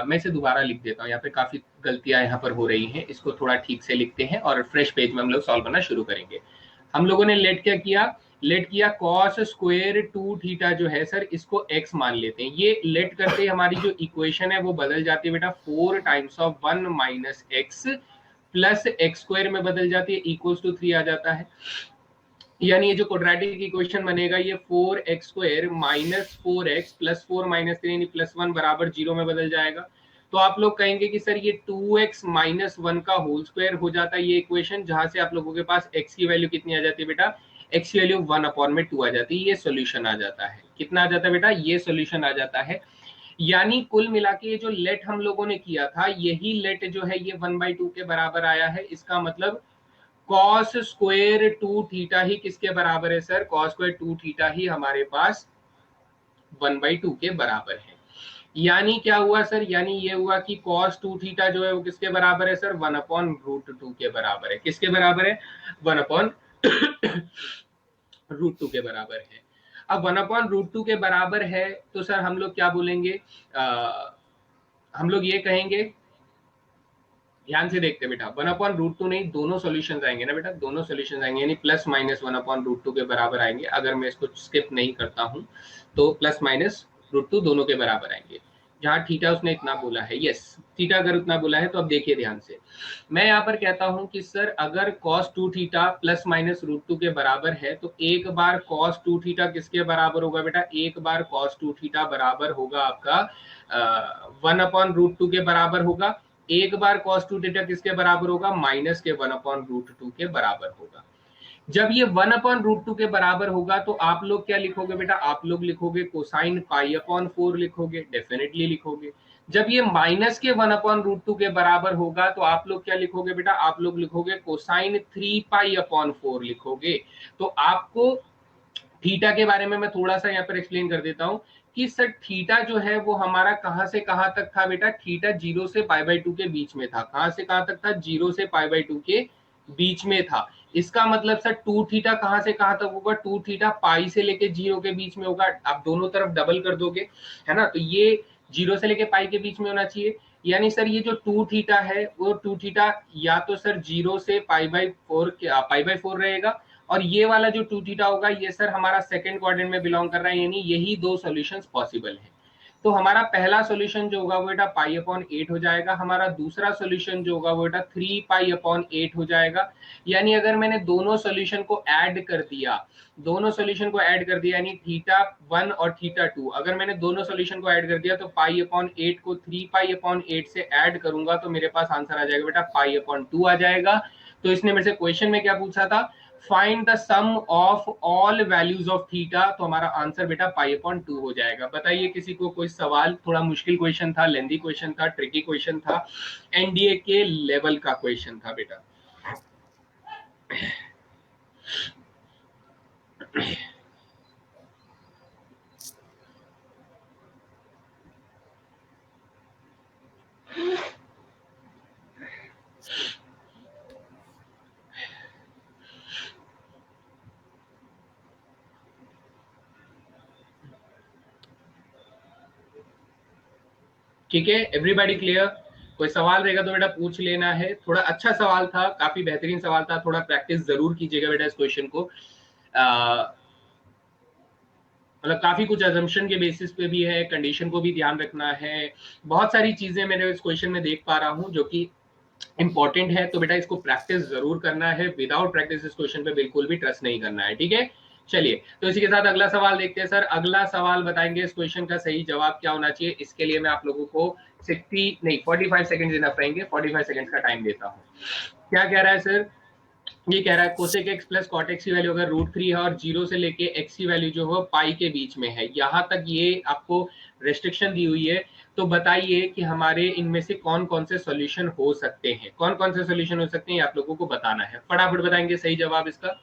मैं इसे दोबारा लिख देता हूँ, यहाँ पे काफी गलतियां यहाँ पर हो रही हैं, इसको थोड़ा ठीक से लिखते हैं और फ्रेश पेज में हम लोग सॉल्व करना शुरू करेंगे। हम लोगों ने लेट क्या किया? लेट किया कॉस स्क्वायर 2 थीटा जो है सर, इसको एक्स मान लेते हैं। ये लेट करते हमारी जो इक्वेशन है वो बदल जाती है बेटा 4 times of 1 minus x plus x square में बदल जाती है, इक्वल्स टू 3 आ जाता है। यानी ये जो क्वाड्रेटिक इक्वेशन बनेगा ये 4x square minus 4x plus 4 minus 3 यानी प्लस 1 बराबर 0 में बदल जाएगा। तो आप लोग कहेंगे कि सर ये 2x माइनस 1 का होल स्क्वायर हो जाता है ये इक्वेशन, जहां से आप लोगों के पास x की वैल्यू कितनी आ जाती है बेटा? x की वैल्यू 1/2 आ जाती है। ये सोल्यूशन आ जाता है। कितना आ जाता है बेटा? ये सोल्यूशन आ जाता है। यानी कुल मिला के ये जो लेट हम लोगों ने किया था, यही लेट जो है ये 1/2 के बराबर आया है। इसका मतलब कॉस स्क्वायर 2 थीटा ही किसके बराबर है सर? कॉस स्क्वायर 2 थीटा ही हमारे पास 1/2 के बराबर है। यानी क्या हुआ सर? यानी ये हुआ कि कॉस 2 थीटा जो है वो किसके बराबर है सर? 1/√2 के बराबर है। किसके बराबर है? 1/√2 के बराबर है। अब 1/√2 के बराबर है तो सर हम लोग क्या बोलेंगे? हम लोग ये कहेंगे, ध्यान से देखते बेटा, 1/√2 नहीं, दोनों सॉल्यूशंस आएंगे ना बेटा, दोनों सॉल्यूशंस आएंगे, यानी प्लस माइनस 1/√2 के बराबर आएंगे। अगर मैं इसको स्किप नहीं करता हूं तो प्लस माइनस √2 दोनों के बराबर आएंगे। जहां थीटा उसने इतना बोला है, यस थीटा अगर उतना बोला है तो अब देखिए ध्यान से, मैं यहाँ पर कहता हूं कि सर अगर cos 2 थीटा प्लस माइनस √2 के बराबर है तो एक बार cos 2 थीटा किसके बराबर होगा बेटा? एक बार cos 2 थीटा बराबर होगा आपका 1/√2 के बराबर होगा। एक बार cos 2 थीटा किसके बराबर होगा? माइनस के 1/√2 के बराबर होगा। जब ये 1/√2 के बराबर होगा तो आप लोग क्या लिखोगे बेटा? आप लोग लिखोगे कोसाइन π/4 लिखोगे, डेफिनेटली लिखोगे। जब ये माइनस के 1/√2 के बराबर होगा तो आप लोग क्या लिखोगे बेटा? आप लोग लिखोगे कोसाइन 3π/4 लिखोगे। तो आपको थीटा के बारे में मैं थोड़ा सा यहाँ पर एक्सप्लेन कर देता हूँ कि सर थीटा जो है वो हमारा कहां से कहां तक था बेटा? थीटा 0 से π/2 के बीच में था। कहां से कहां तक था? 0 से π/2 के बीच में था। इसका मतलब सर टू थीटा कहां से कहां तक होगा, टू थीटा पाई से लेके जीरो के बीच में होगा। आप दोनों तरफ डबल कर दोगे, है ना, तो ये जीरो से लेके पाई के बीच में होना चाहिए। यानी सर ये जो टू थीटा है वो टू थीटा या तो सर जीरो से पाई बाई फोर रहेगा, और ये वाला जो टू थीटा होगा ये सर हमारा सेकंड क्वाड्रेंट में बिलोंग कर रहा है, यानी यही दो सॉल्यूशंस पॉसिबल है। तो हमारा पहला सॉल्यूशन जो होगा वो बेटा पाई अपॉन 8 हो जाएगा, हमारा दूसरा सॉल्यूशन जो होगा वो बेटा 3 पाई अपॉन 8 हो जाएगा। यानी अगर मैंने दोनों सॉल्यूशन को ऐड कर दिया, दोनों सॉल्यूशन को ऐड कर दिया, यानी थीटा 1 और थीटा 2, अगर मैंने दोनों सॉल्यूशन को ऐड कर दिया तो पाई अपॉन 8 को 3 पाई अपॉन 8 से ऐड करूंगा तो मेरे पास आंसर आ जाएगा बेटा पाई अपॉन 2 आ जाएगा। तो इसने मेरे से क्वेश्चन में क्या पूछा था, find the sum of all values of theta, तो हमारा आंसर बेटा पाई अपॉन 2 हो जाएगा। बताइए किसी को कोई सवाल, थोड़ा मुश्किल क्वेश्चन था, लेंदी क्वेश्चन था, ट्रिकी क्वेश्चन था, एनडीए के लेवल का क्वेश्चन था बेटा। ठीक है, एवरीबॉडी क्लियर? कोई सवाल रहेगा तो बेटा पूछ लेना है। थोड़ा अच्छा सवाल था, काफी बेहतरीन सवाल था, थोड़ा प्रैक्टिस जरूर कीजिएगा बेटा इस क्वेश्चन को। मतलब काफी कुछ अजम्पशन के बेसिस पे भी है, कंडीशन को भी ध्यान रखना है, बहुत सारी चीजें मेरे इस क्वेश्चन में देख पा रहा हूं जो कि इंपॉर्टेंट है। तो बेटा इसको प्रैक्टिस जरूर करना है, विदाउट प्रैक्टिस इस क्वेश्चन पे बिल्कुल भी ट्रस्ट नहीं करना है, ठीक है। चलिए, तो इसी के साथ अगला सवाल देखते हैं सर। अगला सवाल बताएंगे इस क्वेश्चन का सही जवाब क्या होना चाहिए, इसके लिए मैं आप लोगों को 60 नहीं 45 सेकंड इनफ रहेंगे, 45 सेकंड का टाइम देता हूँ। क्या कह रहा है सर, ये कह रहा है cosec x plus cot x की वैल्यू अगर √3 है और जीरो से लेके एक्स की वैल्यू जो है पाई के बीच में है, यहां तक ये आपको रेस्ट्रिक्शन दी हुई है। तो बताइए कि हमारे इनमें से कौन कौन से सॉल्यूशन हो सकते हैं, कौन कौन से सॉल्यूशन हो सकते हैं आप लोगों को बताना है। फटाफट बताएंगे सही जवाब इसका।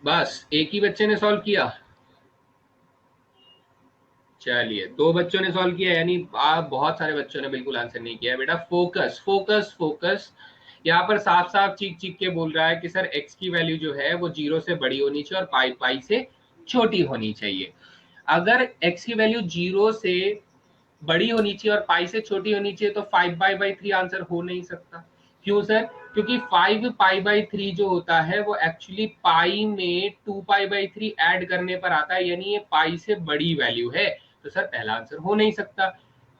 बस एक ही बच्चे ने सॉल्व किया? चलिए, दो बच्चों ने सॉल्व किया, यानी आप बहुत सारे बच्चों ने बिल्कुल आंसर नहीं किया बेटा। फोकस फोकस फोकस, यहाँ पर साफ साफ चीख चीख के बोल रहा है कि सर एक्स की वैल्यू जो है वो जीरो से बड़ी होनी चाहिए और पाई पाई से छोटी होनी चाहिए। अगर एक्स की वैल्यू जीरो से बड़ी होनी चाहिए और पाई से छोटी होनी चाहिए तो 5 पाई बाई 3 आंसर हो नहीं सकता। क्यों सर? क्योंकि 5 पाई बाई 3 जो होता है वो एक्चुअली पाई में 2 पाई बाई 3 ऐड करने पर आता है, यानी ये पाई से बड़ी वैल्यू है। तो सर पहला आंसर हो नहीं सकता।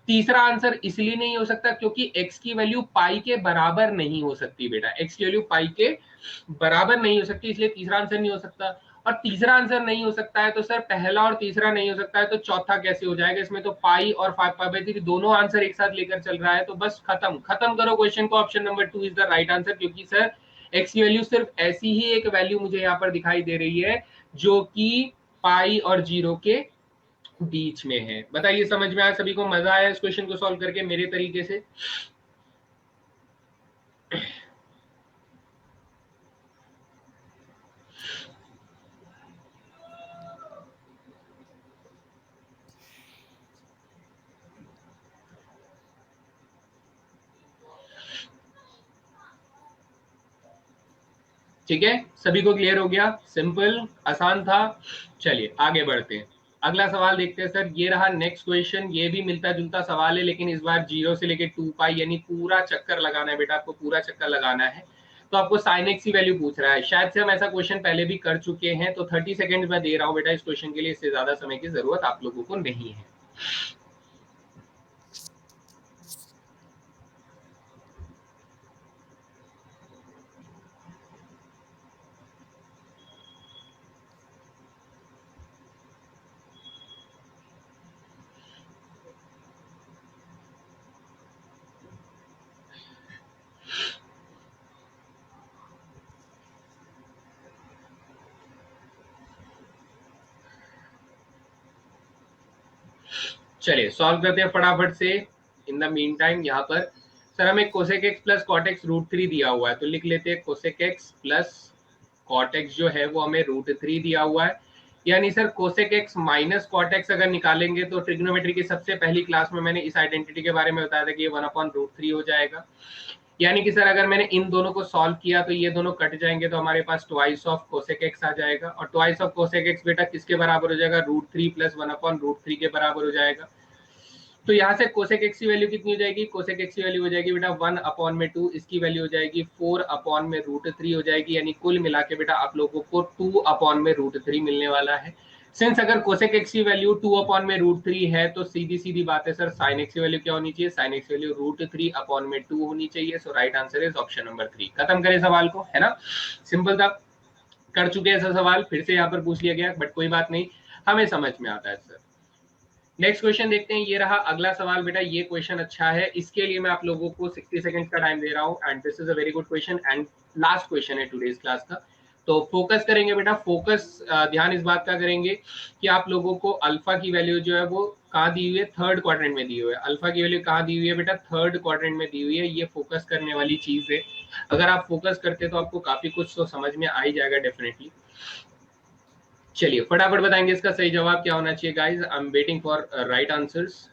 तीसरा आंसर इसलिए नहीं हो सकता क्योंकि एक्स की वैल्यू पाई के बराबर नहीं हो सकती बेटा, एक्स की वैल्यू पाई के बराबर नहीं हो सकती, इसलिए तीसरा आंसर नहीं हो सकता। और तीसरा आंसर नहीं हो सकता है तो सर पहला और तीसरा नहीं हो सकता है तो चौथा कैसे हो जाएगा? इसमें तो पाई और 5 पाई बाई 3 दोनों आंसर एक साथ लेकर चल रहा है, तो बस खत्म खत्म करो क्वेश्चन को। Option number 2 is the right answer, क्योंकि सर एक्स की वैल्यू सिर्फ ऐसी ही एक वैल्यू मुझे यहाँ पर दिखाई दे रही है जो कि पाई और जीरो के बीच में है। बताइए समझ में आया सभी को? मजा आया इस क्वेश्चन को सॉल्व करके मेरे तरीके से? ठीक है, सभी को क्लियर हो गया? सिंपल, आसान था। चलिए आगे बढ़ते हैं, अगला सवाल देखते हैं सर। ये रहा नेक्स्ट क्वेश्चन, ये भी मिलता जुलता सवाल है लेकिन इस बार जीरो से लेके 2 पाई, यानी पूरा चक्कर लगाना है बेटा, आपको पूरा चक्कर लगाना है। तो आपको साइन एक्स की वैल्यू पूछ रहा है, शायद से हम ऐसा क्वेश्चन पहले भी कर चुके हैं, तो 30 सेकंड मैं दे रहा हूं बेटा इस क्वेश्चन के लिए, इससे ज्यादा समय की जरूरत आप लोगों को नहीं है। चलिए सॉल्व करते हैं फटाफट से। इन द मीन टाइम यहाँ पर सर हमें cosec x plus cot x root three दिया हुआ है, तो लिख लेते हैं cosec x plus cot x जो है वो हमें रूट थ्री दिया हुआ है। यानी sir cosec x minus cot x अगर निकालेंगे तो ट्रिग्नोमेट्री की सबसे पहली क्लास में मैंने इस आइडेंटिटी के बारे में बताया था कि ये वन अपॉन रूट थ्री हो जाएगा। यानी कि सर अगर मैंने इन दोनों को सॉल्व किया तो ये दोनों कट जाएंगे, तो हमारे पास ट्वाइस ऑफ कोसेक एक्स आ जाएगा, और ट्वाइस ऑफ कोसेक एक्स बेटा किसके बराबर हो जाएगा, root three plus one upon root three के बराबर हो जाएगा। तो यहाँ से कोसेक एक्स की वैल्यू कितनी हो जाएगी, कोसेक एक्स की वैल्यू हो जाएगी बेटा वन अपॉन में टू, इसकी वैल्यू हो जाएगी फोर अपॉन में रूट थ्री हो जाएगी। यानी कुल मिला के बेटा आप लोगों को टू अपॉन में रूट थ्री मिलने वाला है। सिंस अगर कोसेक एक्स की वैल्यू टू अपॉन में रूट थ्री है तो सीधी सीधी बात है सर साइन एक्स की वैल्यू क्या होनी चाहिए, साइन एक्स की वैल्यू रूट थ्री अपॉन में टू होनी चाहिए। So right answer is option number three. खत्म करें सवाल को, है ना, सिंपल था। कर चुके हैं सर सवाल, फिर से यहाँ पर पूछ लिया गया बट कोई बात नहीं, हमें समझ में आता है सर। नेक्स्ट क्वेश्चन देखते हैं, ये रहा अगला सवाल बेटा। ये क्वेश्चन अच्छा है, इसके लिए मैं आप लोगों को 60 सेकंड्स का टाइम दे रहा हूँ and this is a very good question and last question है टुडेज क्लास का। तो फोकस करेंगे बेटा, फोकस ध्यान इस बात का करेंगे कि आप लोगों को अल्फा की वैल्यू जो है वो कहाँ दी हुई है, थर्ड क्वाड्रेंट में दी हुई है। अल्फा की वैल्यू कहाँ दी हुई है बेटा, थर्ड क्वाड्रेंट में दी हुई है। ये फोकस करने वाली चीज है, अगर आप फोकस करते तो आपको काफी कुछ तो समझ में आ ही जाएगा डेफिनेटली। चलिए फटाफट बताएंगे इसका सही जवाब क्या होना चाहिए guys. I am waiting for right answers.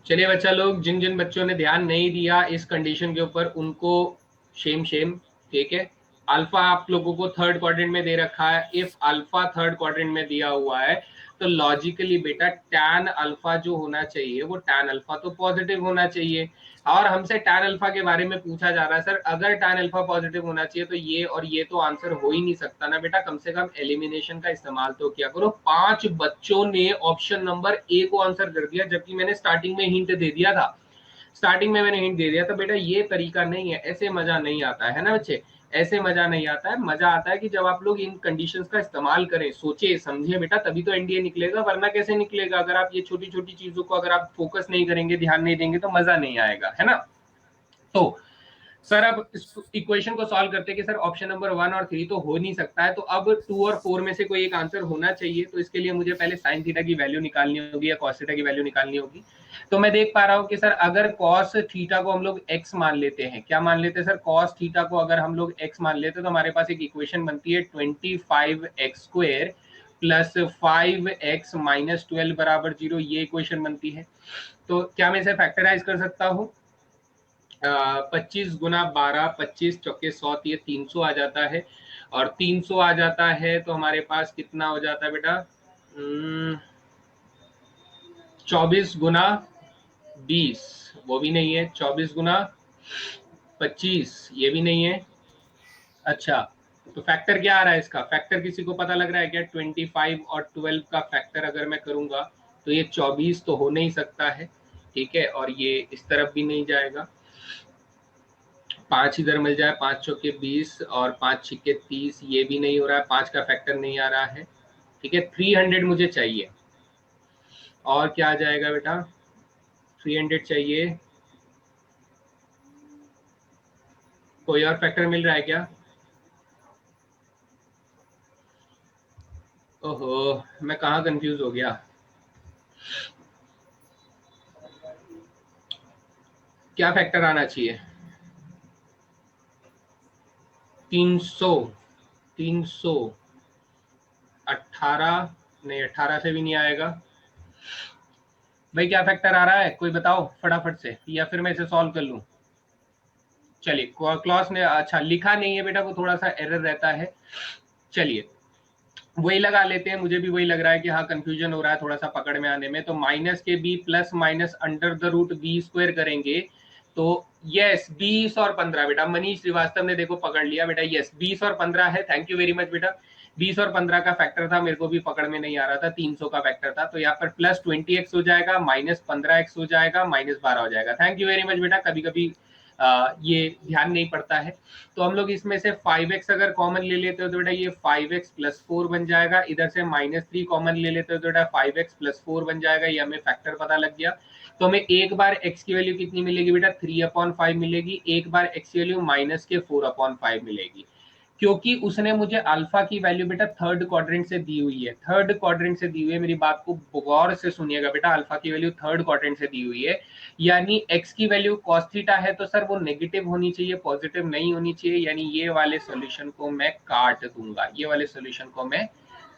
चलिए बच्चा लोग, जिन जिन बच्चों ने ध्यान नहीं दिया इस कंडीशन के ऊपर उनको शेम शेम, ठीक है। अल्फा आप लोगों को थर्ड क्वाड्रेंट में दे रखा है, इफ अल्फा थर्ड क्वाड्रेंट में दिया हुआ है तो लॉजिकली बेटा टैन अल्फा जो होना चाहिए वो टैन अल्फा तो पॉजिटिव होना चाहिए। और हमसे टैन अल्फा के बारे में पूछा जा रहा है, सर अगर टैन अल्फा पॉजिटिव होना चाहिए तो ये और ये तो आंसर हो ही नहीं सकता ना बेटा। कम से कम एलिमिनेशन का इस्तेमाल तो किया करो। 5 बच्चों ने ऑप्शन नंबर ए को आंसर कर दिया, जबकि मैंने स्टार्टिंग में हिंट दे दिया था, स्टार्टिंग में मैंने हिंट दे दिया। तो बेटा ये तरीका नहीं है, ऐसे मजा नहीं आता है ना बच्चे, ऐसे मजा नहीं आता है। मजा आता है कि जब आप लोग इन कंडीशंस का इस्तेमाल करें, सोचे समझे बेटा, तभी तो एनडीए निकलेगा, वरना कैसे निकलेगा। अगर आप ये छोटी छोटी चीजों को अगर आप फोकस नहीं करेंगे, ध्यान नहीं देंगे तो मजा नहीं आएगा, है ना। तो सर अब इस इक्वेशन को सॉल्व करते हैं कि सर ऑप्शन नंबर वन और थ्री तो हो नहीं सकता है, तो अब टू और फोर में से कोई एक आंसर होना चाहिए। तो इसके लिए मुझे पहले साइन थीटा की वैल्यू निकालनी होगी या कॉस थीटा की वैल्यू निकालनी होगी। तो मैं देख पा रहा हूं कि सर अगर कॉस थीटा को हम लोग एक्स मान लेते हैं, क्या मान लेते हैं सर, कॉस थीटा को अगर हम लोग एक्स मान लेते हैं तो हमारे पास एक इक्वेशन बनती है 25x² प्लस 5x माइनस 12 बराबर 0, ये इक्वेशन बनती है। तो क्या मैं इसे फैक्टराइज कर सकता हूँ, 25 गुना 12, 25 चौके 100, ये 300 आ जाता है, और 300 आ जाता है तो हमारे पास कितना हो जाता है बेटा, 24 गुना 20, वो भी नहीं है, 24 गुना 25 ये भी नहीं है। अच्छा, तो फैक्टर क्या आ रहा है इसका, फैक्टर किसी को पता लग रहा है क्या, 25 और 12 का फैक्टर अगर मैं करूंगा तो ये 24 तो हो नहीं सकता है, ठीक है, और ये इस तरफ भी नहीं जाएगा। 5 इधर मिल जाए, 5 चौके 20 और 5 छिक्के 30, ये भी नहीं हो रहा है, 5 का फैक्टर नहीं आ रहा है, ठीक है। 300 मुझे चाहिए, और क्या आ जाएगा बेटा, 300 चाहिए। कोई और फैक्टर मिल रहा है क्या, ओहो मैं कहाँ कंफ्यूज हो गया, क्या फैक्टर आना चाहिए, 300, 300, 18 नहीं, 18 से भी नहीं आएगा भाई। क्या फैक्टर आ रहा है कोई बताओ फटाफट से, या फिर मैं इसे सॉल्व कर लूं। चलिए क्लॉस ने अच्छा लिखा नहीं है बेटा, वो थोड़ा सा एरर रहता है। चलिए वही लगा लेते हैं, मुझे भी वही लग रहा है कि हाँ कंफ्यूजन हो रहा है थोड़ा सा पकड़ में आने में। तो माइनस के B plus minus under the root B square करेंगे तो यस 20 और 15 बेटा, मनीष श्रीवास्तव ने देखो पकड़ लिया बेटा, यस 20 और 15 है, थैंक यू वेरी मच बेटा। 20 और 15 का फैक्टर था, मेरे को भी पकड़ में नहीं आ रहा था, 300 का फैक्टर था, तो यहाँ पर प्लस 20x हो जाएगा, माइनस 15x हो जाएगा, माइनस 12 हो जाएगा। थैंक यू वेरी मच बेटा, कभी कभी ये ध्यान नहीं पड़ता है। तो हम लोग इसमें से 5x अगर कॉमन ले लेते हो तो बेटा ये 5x प्लस 4 बन जाएगा, इधर से -3 कॉमन ले लेते हो तो बेटा 5x प्लस 4 बन जाएगा, ये हमें फैक्टर पता लग गया। तो हमें एक बार x की वैल्यू कितनी मिलेगी बेटा, 3/5 मिलेगी, एक बार x की वैल्यू माइनस के 4/5 मिलेगी, क्योंकि उसने मुझे अल्फा की वैल्यू बेटा थर्ड क्वाड्रेंट से दी हुई है, थर्ड क्वाड्रेंट से दी हुई है, मेरी बात को गौर से सुनिएगा बेटा, अल्फा की वैल्यू थर्ड क्वाड्रेंट से दी हुई है, यानी x की वैल्यू cos थीटा है तो सर वो नेगेटिव होनी चाहिए, पॉजिटिव नहीं होनी चाहिए, यानी ये वाले सॉल्यूशन को मैं काट दूंगा, ये वाले सॉल्यूशन को मैं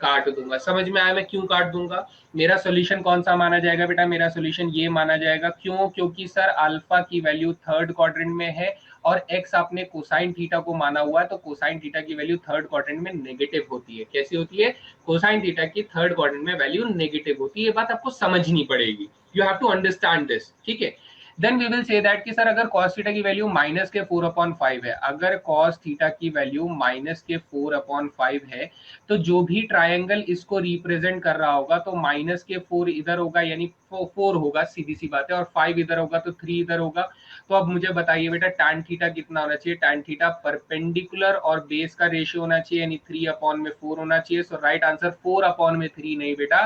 काट दूंगा। समझ में आया मैं क्यों काट दूंगा? मेरा सॉल्यूशन कौन सा माना जाएगा बेटा, मेरा सॉल्यूशन ये माना जाएगा, क्यों? क्योंकि सर अल्फा की वैल्यू थर्ड क्वाड्रेंट में है और x आपने कोसाइन थीटा को माना हुआ है, तो कोसाइन थीटा की वैल्यू थर्ड क्वाड्रेंट में नेगेटिव होती है। कैसी होती है? कोसाइन थीटा की थर्ड क्वाड्रेंट में वैल्यू नेगेटिव होती है, ये बात आपको समझनी पड़ेगी, you have to understand this, ठीक है। Then we will say that कि सर अगर cos थीटा की वैल्यू माइनस के 4/5 है, अगर cos थीटा की वैल्यू माइनस के 4/5 है, तो जो भी ट्रायंगल इसको रिप्रेजेंट कर रहा होगा तो माइनस के 4 इधर होगा, यानी 4 होगा, सीधी सी बात है, और 5 इधर होगा तो 3 इधर होगा। तो अब मुझे बताइए बेटा tan थीटा कितना होना चाहिए? tan थीटा परपेंडिकुलर और बेस का रेशियो होना चाहिए, यानी 3/4 होना चाहिए। सो राइट आंसर 4/3 नहीं बेटा,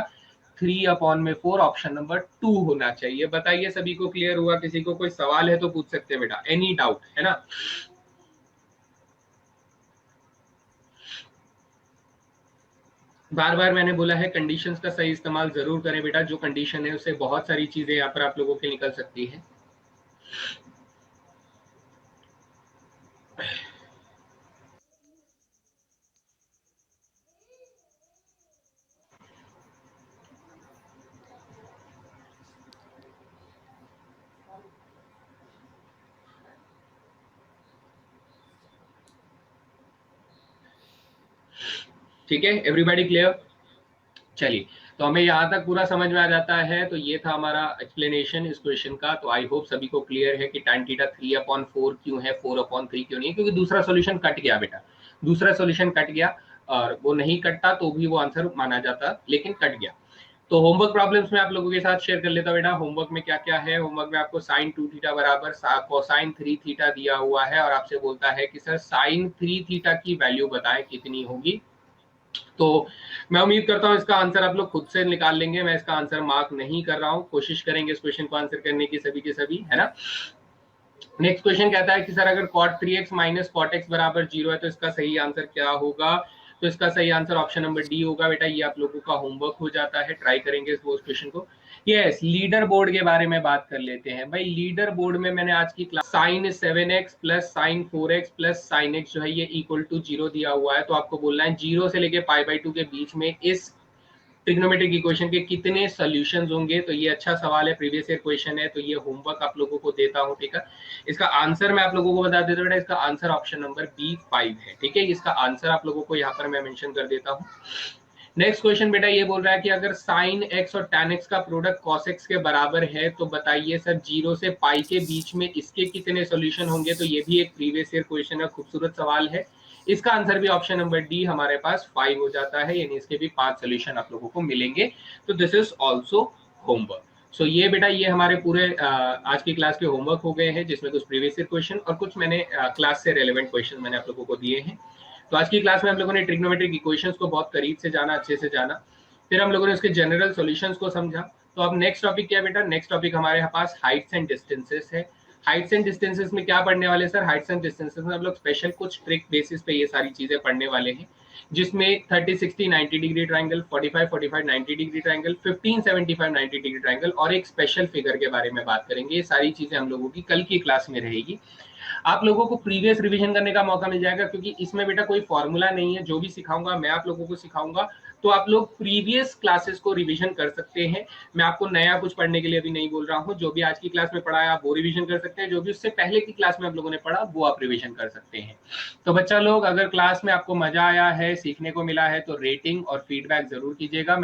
3/4, ऑप्शन नंबर 2 होना चाहिए। बताइए सभी को क्लियर हुआ? किसी को कोई सवाल है तो पूछ सकते हैं बेटा, एनी डाउट है ना? बार बार मैंने बोला है कंडीशंस का सही इस्तेमाल जरूर करें बेटा, जो कंडीशन है उससे बहुत सारी चीजें यहाँ पर आप लोगों के निकल सकती है। ठीक है, एवरीबॉडी क्लियर? चलिए, तो हमें यहाँ तक पूरा समझ में आ जाता है, तो ये था हमारा एक्सप्लेनेशन इस क्वेश्चन का। तो आई होप सभी को क्लियर है कि tan थीटा 3/4 क्यों है, 4/3 क्यों नहीं है, क्योंकि दूसरा सॉल्यूशन कट गया बेटा, दूसरा सॉल्यूशन कट गया, और वो नहीं कटता तो भी वो आंसर माना जाता, लेकिन कट गया। तो होमवर्क प्रॉब्लम्स में आप लोगों के साथ शेयर कर लेता हूं बेटा। होमवर्क में क्या क्या है? होमवर्क में आपको sin 2 थीटा बराबर cosine 3 थीटा दिया हुआ है, और आपसे बोलता है कि सर sin 3 थीटा की वैल्यू बताएं कितनी होगी। तो मैं उम्मीद करता हूं इसका आंसर आप लोग खुद से निकाल लेंगे, मैं इसका आंसर मार्क नहीं कर रहा हूं, कोशिश करेंगे इस क्वेश्चन को आंसर करने की सभी के सभी, है ना। नेक्स्ट क्वेश्चन कहता है कि सर अगर cot 3x minus cot x बराबर 0 है तो इसका सही आंसर क्या होगा? तो इसका सही आंसर ऑप्शन नंबर डी होगा बेटा, ये आप लोगों का होमवर्क हो जाता है, ट्राई करेंगे इस क्वेश्चन को। यस, लीडर बोर्ड के बारे में बात कर लेते हैं भाई। लीडर बोर्ड में मैंने आज की class sin 7x plus sin 4x plus sin x जो है ये इक्वल टू 0 दिया हुआ है, तो आपको बोलना है 0 से लेके π/2 के बीच में इस ट्रिग्नोमेट्रिक इक्वेशन के कितने सॉल्यूशंस होंगे। तो ये अच्छा सवाल है, प्रीवियस ईयर क्वेश्चन है, तो ये होमवर्क आप लोगों को देता हूं, ठीक है। इसका आंसर मैं आप लोगों को बता देता हूं बेटा, इसका आंसर ऑप्शन नंबर B5 है, ठीक है। इसका आंसर आप लोगों को यहाँ पर मैं मेंशन कर देता हूँ। नेक्स्ट क्वेश्चन बेटा ये बोल रहा है कि अगर sin x और tan x का प्रोडक्ट cos x के बराबर है, तो बताइए सर 0 से पाई के बीच में इसके कितने सॉल्यूशन होंगे। तो ये भी एक प्रीवियस ईयर क्वेश्चन है, खूबसूरत सवाल है। इसका आंसर भी ऑप्शन नंबर डी हमारे पास 5 हो जाता है, यानी इसके भी 5 सॉल्यूशन आप लोगों को मिलेंगे। तो दिस इज ऑल्सो होमवर्क। सो ये बेटा ये हमारे पूरे आज की क्लास के होमवर्क हो गए हैं, जिसमें कुछ प्रीवियस ईयर क्वेश्चन और कुछ मैंने क्लास से रेलेवेंट क्वेश्चन मैंने आप लोगों को दिए हैं। तो आज की क्लास में हम लोगों ने ट्रिग्नोमेट्रिक इक्वेशंस को बहुत करीब से जाना, अच्छे से जाना, फिर हम लोगों ने उसके जनरल सॉल्यूशंस को समझा। तो अब नेक्स्ट टॉपिक क्या है बेटा? नेक्स्ट टॉपिक हमारे पास हाइट्स एंड डिस्टेंसेस है। हाइट्स एंड डिस्टेंसेस में क्या पढ़ने वाले सर? हाइट्स एंड डिस्टेंसेस में हम लोग स्पेशल कुछ ट्रिक बेसिस पे ये सारी चीजें पढ़ने वाले हैं, जिसमें 30 60 90 degree triangle, 45 45 90 degree triangle, 15 75 90 degree triangle और एक स्पेशल फिगर के बारे में बात करेंगे। ये सारी चीजें हम लोगों की कल की क्लास में रहेगी। आप लोगों को प्रीवियस रिवीजन करने का मौका मिल जाएगा, क्योंकि इसमें बेटा कोई फॉर्मूला नहीं है, जो भी सिखाऊंगा मैं आप लोगों को सिखाऊंगा, तो आप लोग प्रीवियस क्लासेस को रिवीजन कर सकते हैं। मैं आपको नया कुछ पढ़ने के लिए अभी नहीं बोल रहा हूँ, जो भी आज की क्लास में पढ़ा है आप वो रिवीजन कर सकते हैं, जो भी उससे पहले की क्लास में आप लोगों ने पढ़ा वो आप रिवीजन कर सकते हैं। तो बच्चा लोग, अगर क्लास में आपको मजा आया है, सीखने को मिला है, तो रेटिंग और फीडबैक जरूर कीजिएगा।